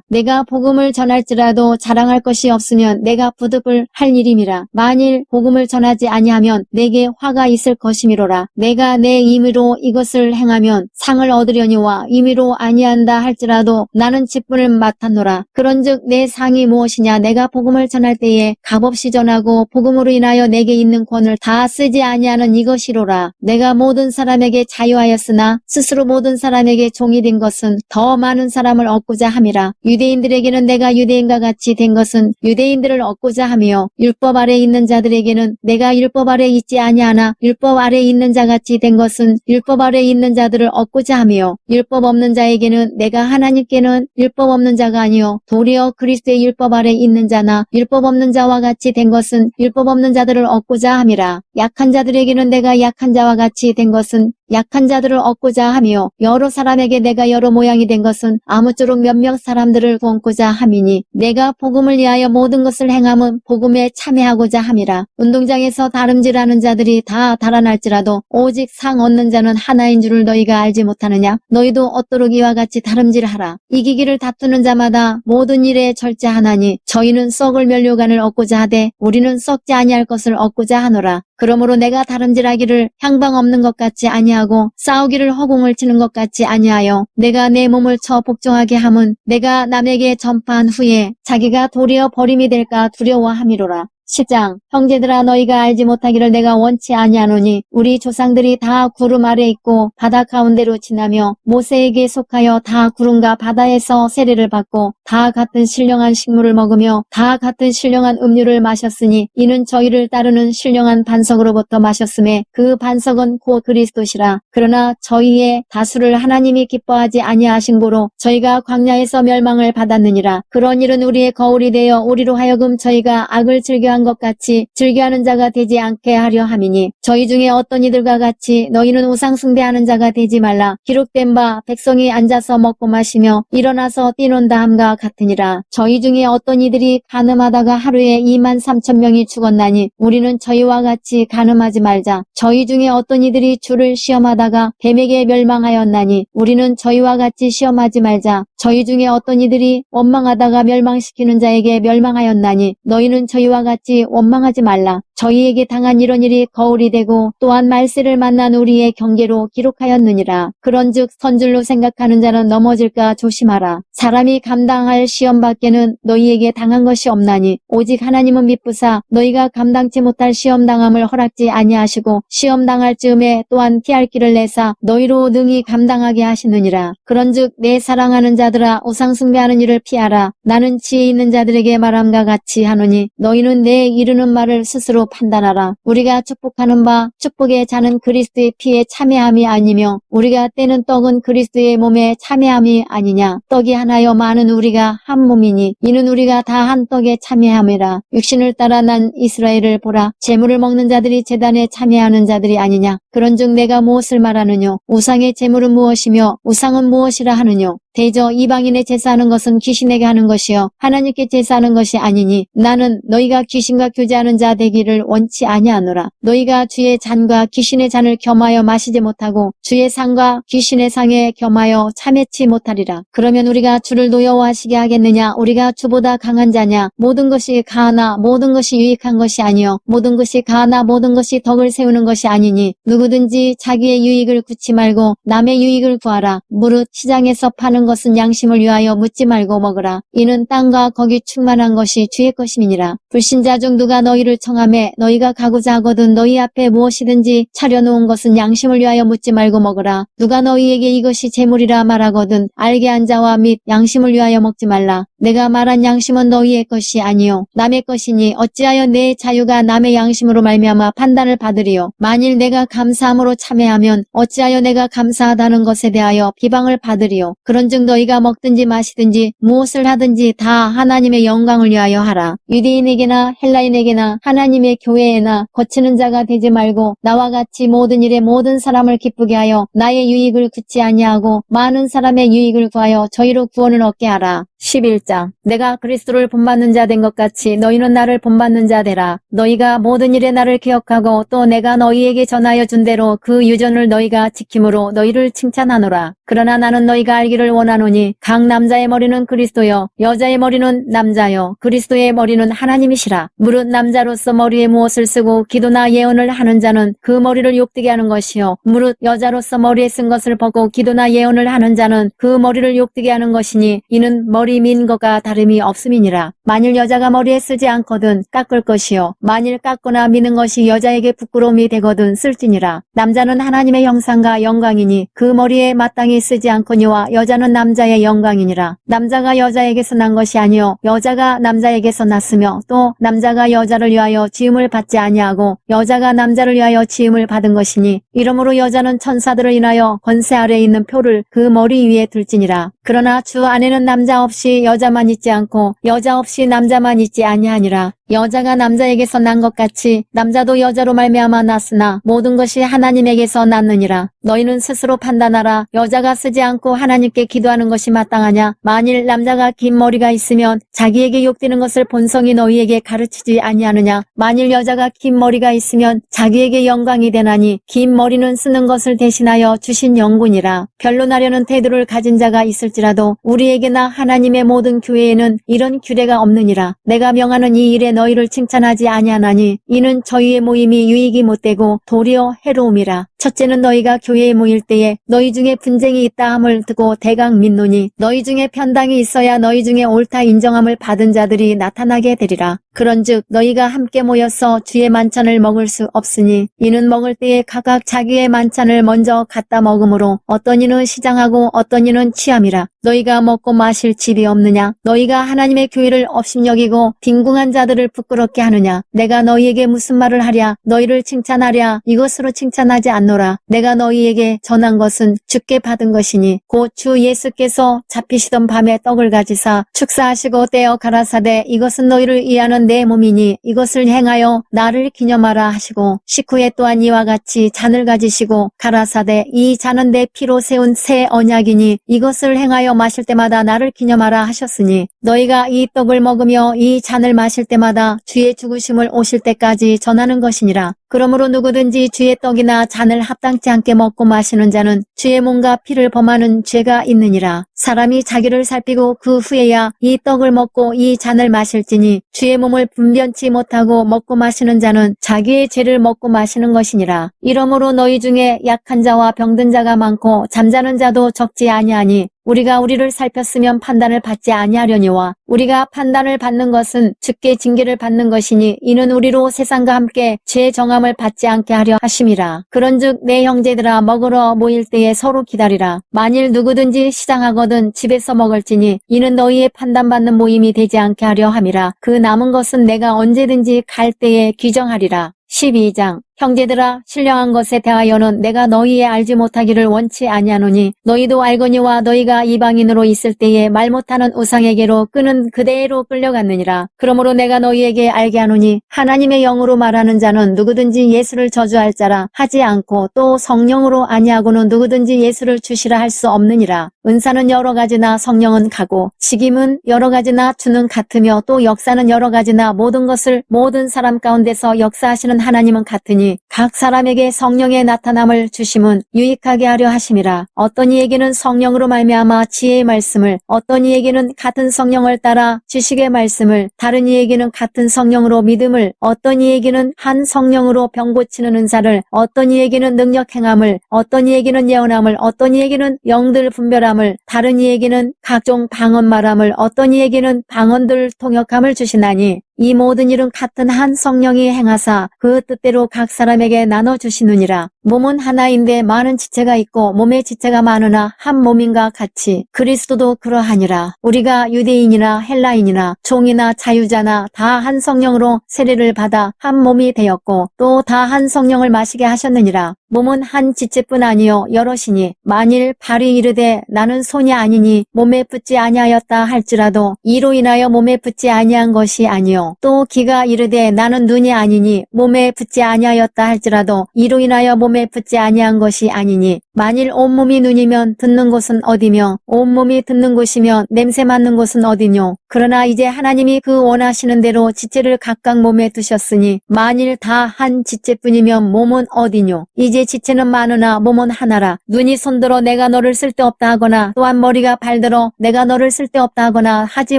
내가 복음을 전할지라도 자랑할 것이 없으면 내가 부득을 할 일임이라. 만일 복음을 전하지 아니하면 내게 화가 있을 것이미로라. 내가 내 임의로 이것을 행하면 상을 얻으려니와 임의로 아니한다 할지라도 나는 직분을 맡았노라. 그런즉 내 상이 무엇이냐. 내가 복음을 전할 때에 값없이 전하고 복음으로 인하여 내게 있는 권을 다 쓰지 아니하는 이것이로라. 내가 모든 사람에게 자유하였으나 스스로 모든 사람에게 종이 된 것은 더 많은 사람을 얻고자 함이라. 유대인들에게는 내가 유대인과 같이 된 것은 유대인들을 얻고자 하며 율법 아래 있는 자들에게는 내가 율법 아래 있지 아니하나 율법 아래 있는 자같이 된 것은 율법 아래 있는 자들을 얻고자 하며 율법 없는 자에게는 내가 하나님께는 율법 없는 자가 아니요 도리어 그리스도의 율법 아래 있는 자나 율법 없는 자와 같이 된 것은 율법 없는 자들을 얻고자 함이라. 약한 자들에게는 내가 약한 자와 같이 된 것은 약한 자들을 얻고자 하며 여러 사람에게 내가 여러 모양이 된 것은 아무쪼록 몇몇 사람들을 구원고자 함이니 내가 복음을 위하여 모든 것을 행함은 복음에 참여하고자 함이라. 운동장에서 다름질하는 자들이 다 달아날지라도 오직 상 얻는 자는 하나인 줄을 너희가 알지 못하느냐. 너희도 얻도록 이와 같이 다름질하라. 이기기를 다투는 자마다 모든 일에 절제하나니 저희는 썩을 면류관을 얻고자 하되 우리는 썩지 아니할 것을 얻고자 하노라. 그러므로 내가 다름질하기를 향방 없는 것 같지 아니하고 싸우기를 허공을 치는 것 같지 아니하여 내가 내 몸을 쳐 복종하게 함은 내가 남에게 전파한 후에 자기가 도리어 버림이 될까 두려워함이로라. 10장 형제들아 너희가 알지 못하기를 내가 원치 아니하노니 우리 조상들이 다 구름 아래 있고 바다 가운데로 지나며 모세에게 속하여 다 구름과 바다에서 세례를 받고 다 같은 신령한 식물을 먹으며 다 같은 신령한 음료를 마셨으니 이는 저희를 따르는 신령한 반석으로부터 마셨음에 그 반석은 곧 그리스도시라. 그러나 저희의 다수를 하나님이 기뻐하지 아니하신 고로 저희가 광야에서 멸망을 받았느니라. 그런 일은 우리의 거울이 되어 우리로 하여금 저희가 악을 즐겨한 것 같이 즐겨하는 자가 되지 않게 하려 함이니 저희 중에 어떤 이들과 같이 너희는 우상 숭배하는 자가 되지 말라. 기록된 바 백성이 앉아서 먹고 마시며 일어나서 뛰논다 함과 같으니라. 저희 중에 어떤 이들이 간음하다가 하루에 23,000명이 죽었나니 우리는 저희와 같이 간음하지 말자. 저희 중에 어떤 이들이 주를 시험하다가 뱀에게 멸망하였나니 우리는 저희와 같이 시험하지 말자. 저희 중에 어떤 이들이 원망하다가 멸망시키는 자에게 멸망하였나니 너희는 저희와 같이 원망하지 말라. 저희에게 당한 이런 일이 거울이 되고 또한 말세를 만난 우리의 경계로 기록하였느니라. 그런즉 선줄로 생각하는 자는 넘어질까 조심하라. 사람이 감당할 시험 밖에는 너희에게 당한 것이 없나니 오직 하나님은 미쁘사 너희가 감당치 못할 시험 당함을 허락지 아니하시고 시험 당할 즈음에 또한 피할 길을 내사 너희로 능히 감당하게 하시느니라. 그런즉 내 사랑하는 자들아 우상 숭배하는 일을 피하라. 나는 지혜 있는 자들에게 말함과 같이 하노니 너희는 내 이르는 말을 스스로 판단하라. 우리가 축복하는 바 축복의 잔은 그리스도의 피에 참여함이 아니며 우리가 떼는 떡은 그리스도의 몸에 참여함이 아니냐. 떡이 하나여 많은 우리가 한 몸이니 이는 우리가 다 한 떡에 참여함이라. 육신을 따라 난 이스라엘을 보라. 제물을 먹는 자들이 제단에 참여하는 자들이 아니냐. 그런즉 내가 무엇을 말하느뇨. 우상의 제물은 무엇이며 우상은 무엇이라 하느뇨. 대저 이방인의 제사하는 것은 귀신에게 하는 것이요 하나님께 제사하는 것이 아니니 나는 너희가 귀신과 교제하는 자 되기를 원치 아니하노라. 너희가 주의 잔과 귀신의 잔을 겸하여 마시지 못하고 주의 상과 귀신의 상에 겸하여 참여치 못하리라. 그러면 우리가 주를 노여워하시게 하겠느냐. 우리가 주보다 강한 자냐. 모든 것이 가하나 모든 것이 유익한 것이 아니요 모든 것이 가하나 모든 것이 덕을 세우는 것이 아니니 누구든지 자기의 유익을 구치 말고 남의 유익을 구하라. 무릇 시장에서 파는 것은 양심을 위하여 묻지 말고 먹으라. 이는 땅과 거기 충만한 것이 주의 것임이니라. 불신자 중 누가 너희를 청하매 너희가 가고자 하거든 너희 앞에 무엇이든지 차려놓은 것은 양심을 위하여 묻지 말고 먹으라. 누가 너희에게 이것이 재물이라 말하거든 알게 한 자와 및 양심을 위하여 먹지 말라. 내가 말한 양심은 너희의 것이 아니요 남의 것이니 어찌하여 내 자유가 남의 양심으로 말미암아 판단을 받으리요. 만일 내가 감사함으로 참회하면 어찌하여 내가 감사하다는 것에 대하여 비방을 받으리요. 그런즉 너희가 먹든지 마시든지 무엇을 하든지 다 하나님의 영광을 위하여 하라. 유대인에게나 헬라인에게나 하나님의 교회에나 거치는 자가 되지 말고 나와 같이 모든 일에 모든 사람을 기쁘게 하여 나의 유익을 구치 아니하고 많은 사람의 유익을 구하여 저희로 구원을 얻게 하라. 11장 내가 그리스도를 본받는 자 된 것 같이 너희는 나를 본받는 자 되라. 너희가 모든 일에 나를 기억하고 또 내가 너희에게 전하여 준 대로 그 유전을 너희가 지킴으로 너희를 칭찬하노라. 그러나 나는 너희가 알기를 원하노니 각 남자의 머리는 그리스도요 여자의 머리는 남자요 그리스도의 머리는 하나님이시라. 무릇 남자로서 머리에 무엇을 쓰고 기도나 예언을 하는 자는 그 머리를 욕되게 하는 것이요 무릇 여자로서 머리에 쓴 것을 벗고 기도나 예언을 하는 자는 그 머리를 욕되게 하는 것이니 이는 머리 민 것과 다름이 없음이니라. 만일 여자가 머리에 쓰지 않거든 깎을 것이요 만일 깎거나 미는 것이 여자에게 부끄러움이 되거든 쓸지니라. 남자는 하나님의 형상과 영광이니 그 머리에 마땅히 쓰지 않거니와 여자는 남자의 영광이니라. 남자가 여자에게서 난 것이 아니요 여자가 남자에게서 났으며 또 남자가 여자를 위하여 지음을 받지 아니하고 여자가 남자를 위하여 지음을 받은 것이니 이러므로 여자는 천사들을 인하여 권세 아래에 있는 표를 그 머리 위에 둘지니라. 그러나 주 안에는 남자 없이 여자만 있지 않고 여자 없이 남자만 있지 아니하니라. 여자가 남자에게서 난 것 같이 남자도 여자로 말미암아 났으나 모든 것이 하나님에게서 났느니라. 너희는 스스로 판단하라. 여자가 쓰지 않고 하나님께 기도하는 것이 마땅하냐? 만일 남자가 긴 머리가 있으면 자기에게 욕되는 것을 본성이 너희에게 가르치지 아니하느냐? 만일 여자가 긴 머리가 있으면 자기에게 영광이 되나니 긴 머리는 쓰는 것을 대신하여 주신 영군이라. 변론하려는 태도를 가진 자가 있을지라도 우리에게나 하나님의 모든 교회에는 이런 규례가 없느니라. 내가 명하는 이 일에 너희를 칭찬하지 아니하나니 이는 저희의 모임이 유익이 못되고 도리어 해로움이라. 첫째는 너희가 교회에 모일 때에 너희 중에 분쟁이 있다 함을 듣고 대강 믿노니 너희 중에 편당이 있어야 너희 중에 옳다 인정함을 받은 자들이 나타나게 되리라. 그런즉 너희가 함께 모여서 주의 만찬을 먹을 수 없으니 이는 먹을 때에 각각 자기의 만찬을 먼저 갖다 먹으므로 어떤 이는 시장하고 어떤 이는 취함이라. 너희가 먹고 마실 집이 없느냐? 너희가 하나님의 교회를 업신여기고 빈궁한 자들을 부끄럽게 하느냐? 내가 너희에게 무슨 말을 하랴? 너희를 칭찬하랴? 이것으로 칭찬하지 않노라. 내가 너희에게 전한 것은 주께 받은 것이니 곧 주 예수께서 잡히시던 밤에 떡을 가지사 축사하시고 떼어 가라사대 이것은 너희를 위하는 내 몸이니 이것을 행하여 나를 기념하라 하시고 식후에 또한 이와 같이 잔을 가지시고 가라사대 이 잔은 내 피로 세운 새 언약이니 이것을 행하여 마실 때마다 나를 기념하라 하셨으니 너희가 이 떡을 먹으며 이 잔을 마실 때마다 주의 죽으심을 오실 때까지 전하는 것이니라. 그러므로 누구든지 주의 떡이나 잔을 합당치 않게 먹고 마시는 자는 주의 몸과 피를 범하는 죄가 있느니라. 사람이 자기를 살피고 그 후에야 이 떡을 먹고 이 잔을 마실지니 주의 몸을 분변치 못하고 먹고 마시는 자는 자기의 죄를 먹고 마시는 것이니라. 이러므로 너희 중에 약한 자와 병든 자가 많고 잠자는 자도 적지 아니하니 우리가 우리를 살폈으면 판단을 받지 아니하려니와 우리가 판단을 받는 것은 주께 징계를 받는 것이니 이는 우리로 세상과 함께 죄 정함을 받지 않게 하려 하심이라. 그런즉 내 형제들아 먹으러 모일 때에 서로 기다리라. 만일 누구든지 시장하거든 집에서 먹을지니 이는 너희의 판단받는 모임이 되지 않게 하려 함이라. 그 남은 것은 내가 언제든지 갈 때에 규정하리라. 12장 형제들아 신령한 것에 대하여는 내가 너희의 알지 못하기를 원치 아니하노니 너희도 알거니와 너희가 이방인으로 있을 때에 말 못하는 우상에게로 끄는 그대로 끌려갔느니라. 그러므로 내가 너희에게 알게 하노니 하나님의 영으로 말하는 자는 누구든지 예수를 저주할 자라 하지 않고 또 성령으로 아니하고는 누구든지 예수를 주시라 할 수 없느니라. 은사는 여러 가지나 성령은 가고 직임은 여러 가지나 주는 같으며 또 역사는 여러 가지나 모든 것을 모든 사람 가운데서 역사하시는 하나님은 같으니 각 사람에게 성령의 나타남을 주심은 유익하게 하려 하심이라. 어떤 이에게는 성령으로 말미암아 지혜의 말씀을 어떤 이에게는 같은 성령을 따라 지식의 말씀을 다른 이에게는 같은 성령으로 믿음을 어떤 이에게는 한 성령으로 병 고치는 은사를 어떤 이에게는 능력 행함을 어떤 이에게는 예언함을 어떤 이에게는 영들 분별함을 다른 이에게는 각종 방언 말함을 어떤 이에게는 방언들 통역함을 주시나니 이 모든 일은 같은 한 성령이 행하사 그 뜻대로 각 사람에게 나눠주시느니라. 몸은 하나인데 많은 지체가 있고 몸의 지체가 많으나 한 몸인가 같이 그리스도도 그러하니라. 우리가 유대인이나 헬라인이나 종이나 자유자나 다 한 성령으로 세례를 받아 한 몸이 되었고 또 다 한 성령을 마시게 하셨느니라. 몸은 한 지체뿐 아니요 여럿이니 만일 발이 이르되 나는 손이 아니니 몸에 붙지 아니하였다 할지라도 이로 인하여 몸에 붙지 아니한 것이 아니요 또 귀가 이르되 나는 눈이 아니니 몸에 붙지 아니하였다 할지라도 이로 인하여 몸에 붙지 아니한 것이 아니니 만일 온몸이 눈이면 듣는 곳은 어디며 온몸이 듣는 곳이면 냄새 맡는 곳은 어디뇨. 그러나 이제 하나님이 그 원하시는 대로 지체를 각각 몸에 두셨으니 만일 다 한 지체뿐이면 몸은 어디뇨. 이제 지체는 많으나 몸은 하나라. 눈이 손들어 내가 너를 쓸데없다 하거나 또한 머리가 발들어 내가 너를 쓸데없다 하거나 하지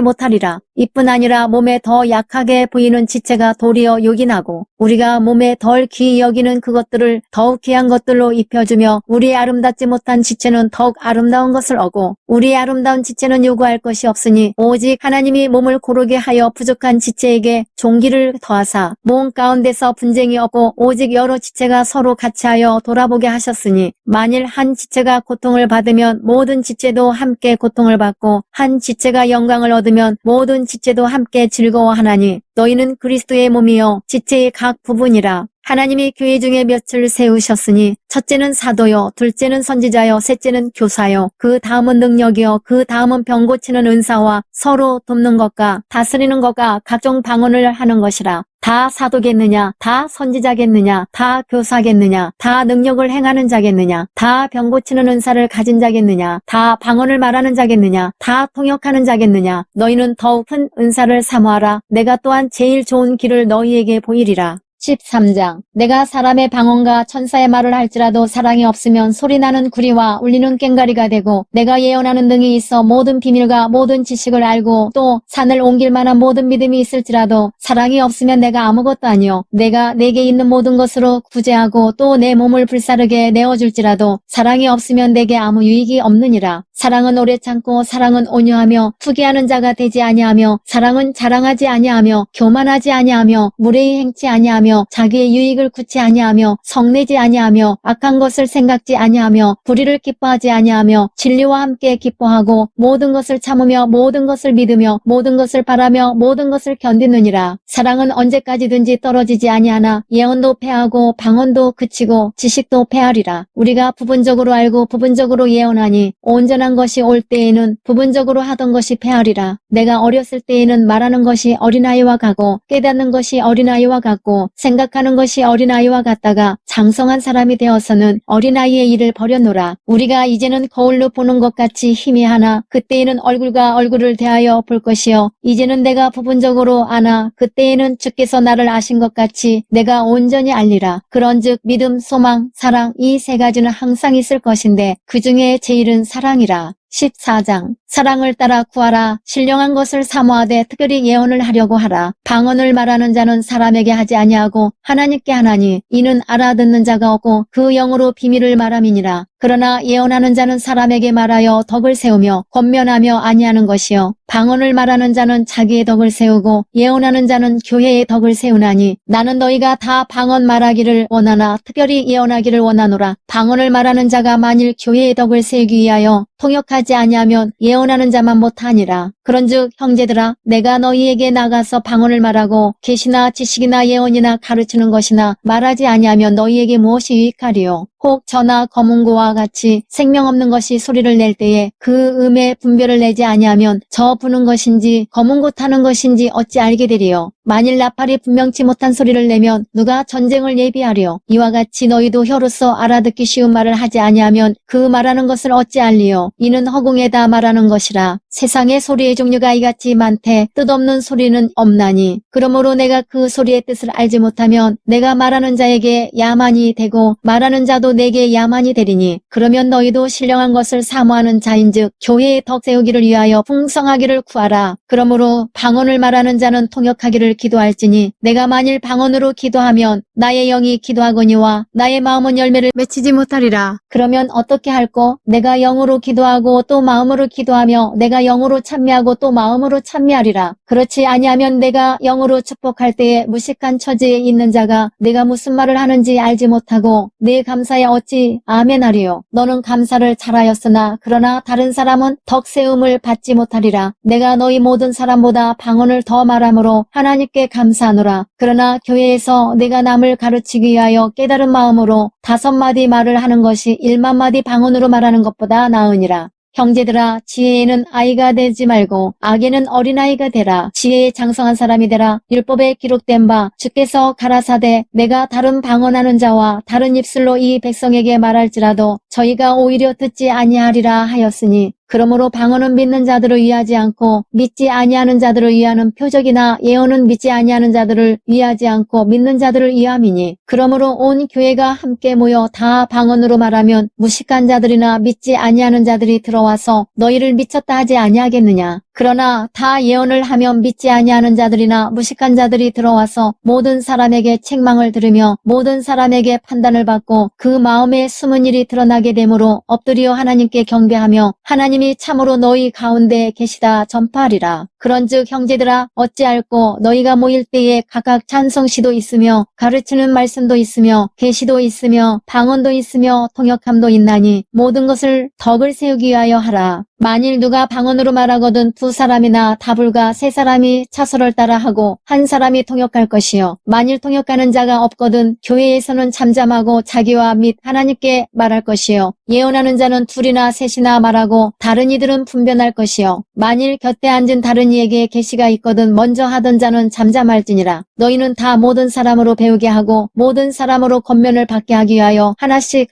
못하리라. 이뿐 아니라 몸에 더 약하게 보이는 지체가 도리어 요긴하고 우리가 몸에 덜 귀히 여기는 그것들을 더욱 귀한 것들로 입혀주며 우리 아름답지 못한 지체는 더욱 아름다운 것을 얻고 우리 아름다운 지체는 요구할 것이 없으니 오직 하나님이 몸을 고르게 하여 부족한 지체에게 종기를 더하사 몸 가운데서 분쟁이 없고 오직 여러 지체가 서로 같이하여 돌아보게 하셨으니 만일 한 지체가 고통을 받으면 모든 지체도 함께 고통을 받고 한 지체가 영광을 얻으면 모든 지체도 함께 즐거워하나니 너희는 그리스도의 몸이요 지체의 각 부분이라. 하나님이 교회 중에 몇을 세우셨으니 첫째는 사도요, 둘째는 선지자요, 셋째는 교사요, 그 다음은 능력이요, 그 다음은 병 고치는 은사와 서로 돕는 것과 다스리는 것과 각종 방언을 하는 것이라. 다 사도겠느냐? 다 선지자겠느냐? 다 교사겠느냐? 다 능력을 행하는 자겠느냐? 다 병 고치는 은사를 가진 자겠느냐? 다 방언을 말하는 자겠느냐? 다 통역하는 자겠느냐? 너희는 더욱 큰 은사를 사모하라. 내가 또한 제일 좋은 길을 너희에게 보이리라. 13장. 내가 사람의 방언과 천사의 말을 할지라도 사랑이 없으면 소리나는 구리와 울리는 꽹과리가 되고, 내가 예언하는 등이 있어 모든 비밀과 모든 지식을 알고 또 산을 옮길 만한 모든 믿음이 있을지라도 사랑이 없으면 내가 아무것도 아니요, 내가 내게 있는 모든 것으로 구제하고 또 내 몸을 불사르게 내어줄지라도 사랑이 없으면 내게 아무 유익이 없느니라. 사랑은 오래 참고 사랑은 온유하며 투기하는 자가 되지 아니하며 사랑은 자랑하지 아니하며 교만하지 아니하며 무례히 행치 아니하며 자기의 유익을 구치 아니하며 성내지 아니하며 악한 것을 생각지 아니하며 불의를 기뻐하지 아니하며 진리와 함께 기뻐하고 모든 것을 참으며 모든 것을 믿으며 모든 것을 바라며 모든 것을 견디느니라. 사랑은 언제까지든지 떨어지지 아니하나 예언도 패하고 방언도 그치고 지식도 패하리라. 우리가 부분적으로 알고 부분적으로 예언하니 온전한 것이 올 때에는 부분적으로 하던 것이 패하리라. 내가 어렸을 때에는 말하는 것이 어린아이와 같고 깨닫는 것이 어린아이와 같고 생각하는 것이 어린아이와 같다가 장성한 사람이 되어서는 어린아이의 일을 버렸노라. 우리가 이제는 거울로 보는 것 같이 희미하나 그때에는 얼굴과 얼굴을 대하여 볼 것이요, 이제는 내가 부분적으로 아나 그때에는 주께서 나를 아신 것 같이 내가 온전히 알리라. 그런즉 믿음, 소망, 사랑 이 세 가지는 항상 있을 것인데 그 중에 제일은 사랑이라. 14장. 사랑을 따라 구하라. 신령한 것을 사모하되 특별히 예언을 하려고 하라. 방언을 말하는 자는 사람에게 하지 아니하고 하나님께 하나니 이는 알아듣는 자가 없고 그 영으로 비밀을 말함이니라. 그러나 예언하는 자는 사람에게 말하여 덕을 세우며 권면하며 아니하는 것이요, 방언을 말하는 자는 자기의 덕을 세우고 예언하는 자는 교회의 덕을 세우나니 나는 너희가 다 방언 말하기를 원하나 특별히 예언하기를 원하노라. 방언을 말하는 자가 만일 교회의 덕을 세우기 위하여 통역하지 아니하면 예언하는 자만 못하니라. 그런즉 형제들아, 내가 너희에게 나가서 방언을 말하고 계시나 지식이나 예언이나 가르치는 것이나 말하지 아니하면 너희에게 무엇이 유익하리요? 혹 저나 검은고와 같이 생명 없는 것이 소리를 낼 때에 그 음의 분별을 내지 아니하면 저 부는 것인지 검은고 타는 것인지 어찌 알게 되리요? 만일 나팔이 분명치 못한 소리를 내면 누가 전쟁을 예비하리요? 이와 같이 너희도 혀로서 알아듣기 쉬운 말을 하지 아니하면 그 말하는 것을 어찌 알리요? 이는 허공에다 말하는 것이라. 세상의 소리의 종류가 이같이 많되 뜻없는 소리는 없나니 그러므로 내가 그 소리의 뜻을 알지 못하면 내가 말하는 자에게 야만이 되고 말하는 자도 내게 야만이 되리니 그러면 너희도 신령한 것을 사모하는 자인즉 교회의 덕 세우기를 위하여 풍성하기를 구하라. 그러므로 방언을 말하는 자는 통역하기를 기도할지니 내가 만일 방언으로 기도하면 나의 영이 기도하거니와 나의 마음은 열매를 맺히지 못하리라. 그러면 어떻게 할꼬? 내가 영으로 기도하고 또 마음으로 기도하며 내가 영으로 찬미하고 또 마음으로 찬미하리라. 그렇지 아니하면 내가 영으로 축복할 때에 무식한 처지에 있는 자가 내가 무슨 말을 하는지 알지 못하고 내 감사에 어찌 아멘하리요? 너는 감사를 잘하였으나 그러나 다른 사람은 덕세움을 받지 못하리라. 내가 너희 모든 사람보다 방언을 더 말함으로 하나님께 감사하노라. 그러나 교회에서 내가 남을 가르치기 위하여 깨달은 마음으로 5마디 말을 하는 것이 1만 마디 방언으로 말하는 것보다 나으니라. 형제들아, 지혜에는 아이가 되지 말고 악에는 어린아이가 되라. 지혜에 장성한 사람이 되라. 율법에 기록된 바 주께서 가라사대 내가 다른 방언하는 자와 다른 입술로 이 백성에게 말할지라도 저희가 오히려 듣지 아니하리라 하였으니 그러므로 방언은 믿는 자들을 위하지 않고 믿지 아니하는 자들을 위하는 표적이나 예언은 믿지 아니하는 자들을 위하지 않고 믿는 자들을 위함이니 그러므로 온 교회가 함께 모여 다 방언으로 말하면 무식한 자들이나 믿지 아니하는 자들이 들어와서 너희를 미쳤다 하지 아니하겠느냐. 그러나 다 예언을 하면 믿지 아니하는 자들이나 무식한 자들이 들어와서 모든 사람에게 책망을 들으며 모든 사람에게 판단을 받고 그 마음에 숨은 일이 드러나게 되므로 엎드려 하나님께 경배하며 하나님이 참으로 너희 가운데 계시다 전파하리라. 그런즉 형제들아 어찌할꼬 너희가 모일 때에 각각 찬송시도 있으며 가르치는 말씀도 있으며 계시도 있으며 방언도 있으며 통역함도 있나니 모든 것을 덕을 세우기 위하여 하라. 만일 누가 방언으로 말하거든 두 사람이나 다불과 세 사람이 차서를 따라 하고 한 사람이 통역할 것이요. 만일 통역하는 자가 없거든 교회에서는 잠잠하고 자기와 및 하나님께 말할 것이요. 예언하는 자는 둘이나 셋이나 말하고 다른 이들은 분변할 것이요. 만일 곁에 앉은 다른 이에게 계시가 있거든 먼저 하던 자는 잠잠할지니라. 너희는 다 모든 사람으로 배우게 하고 모든 사람으로 권면을 받게 하기 위하여 하나씩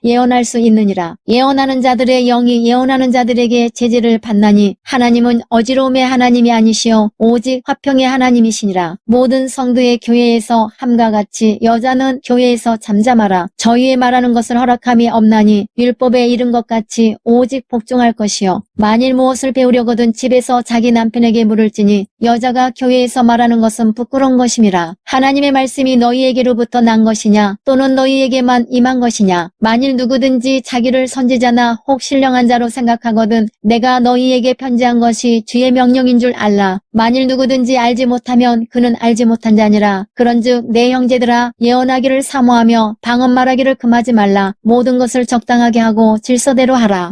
예언할 수 있느니라. 예언하는 자들의 영이 예언하는 자들에게 제지를 받나니 하나님은 어지러움의 하나님이 아니시오 오직 화평의 하나님이시니라. 모든 성도의 교회에서 함과 같이 여자는 교회에서 잠잠하라. 저희의 말하는 것을 허락함이 없나니 율법에 이른 것 같이 오직 복종할 것이요. 만일 무엇을 배우려거든 집에서 자기 남편에게 물을지니 여자가 교회에서 말하는 것은 부끄러운 것임이라. 하나님의 말씀이 너희에게로부터 난 것이냐 또는 너희에게만 임한 것이냐. 만일 누구든지 자기를 선지자나 혹 신령한 자로 생각하거든 내가 너희에게 편지한 것이 주의 명령인 줄 알라. 만일 누구든지 알지 못하면 그는 알지 못한 자니라. 그런즉 내 형제들아 예언하기를 사모하며 방언 말하기를 금하지 말라. 모든 것을 적당하게 하고 질서대로 하라.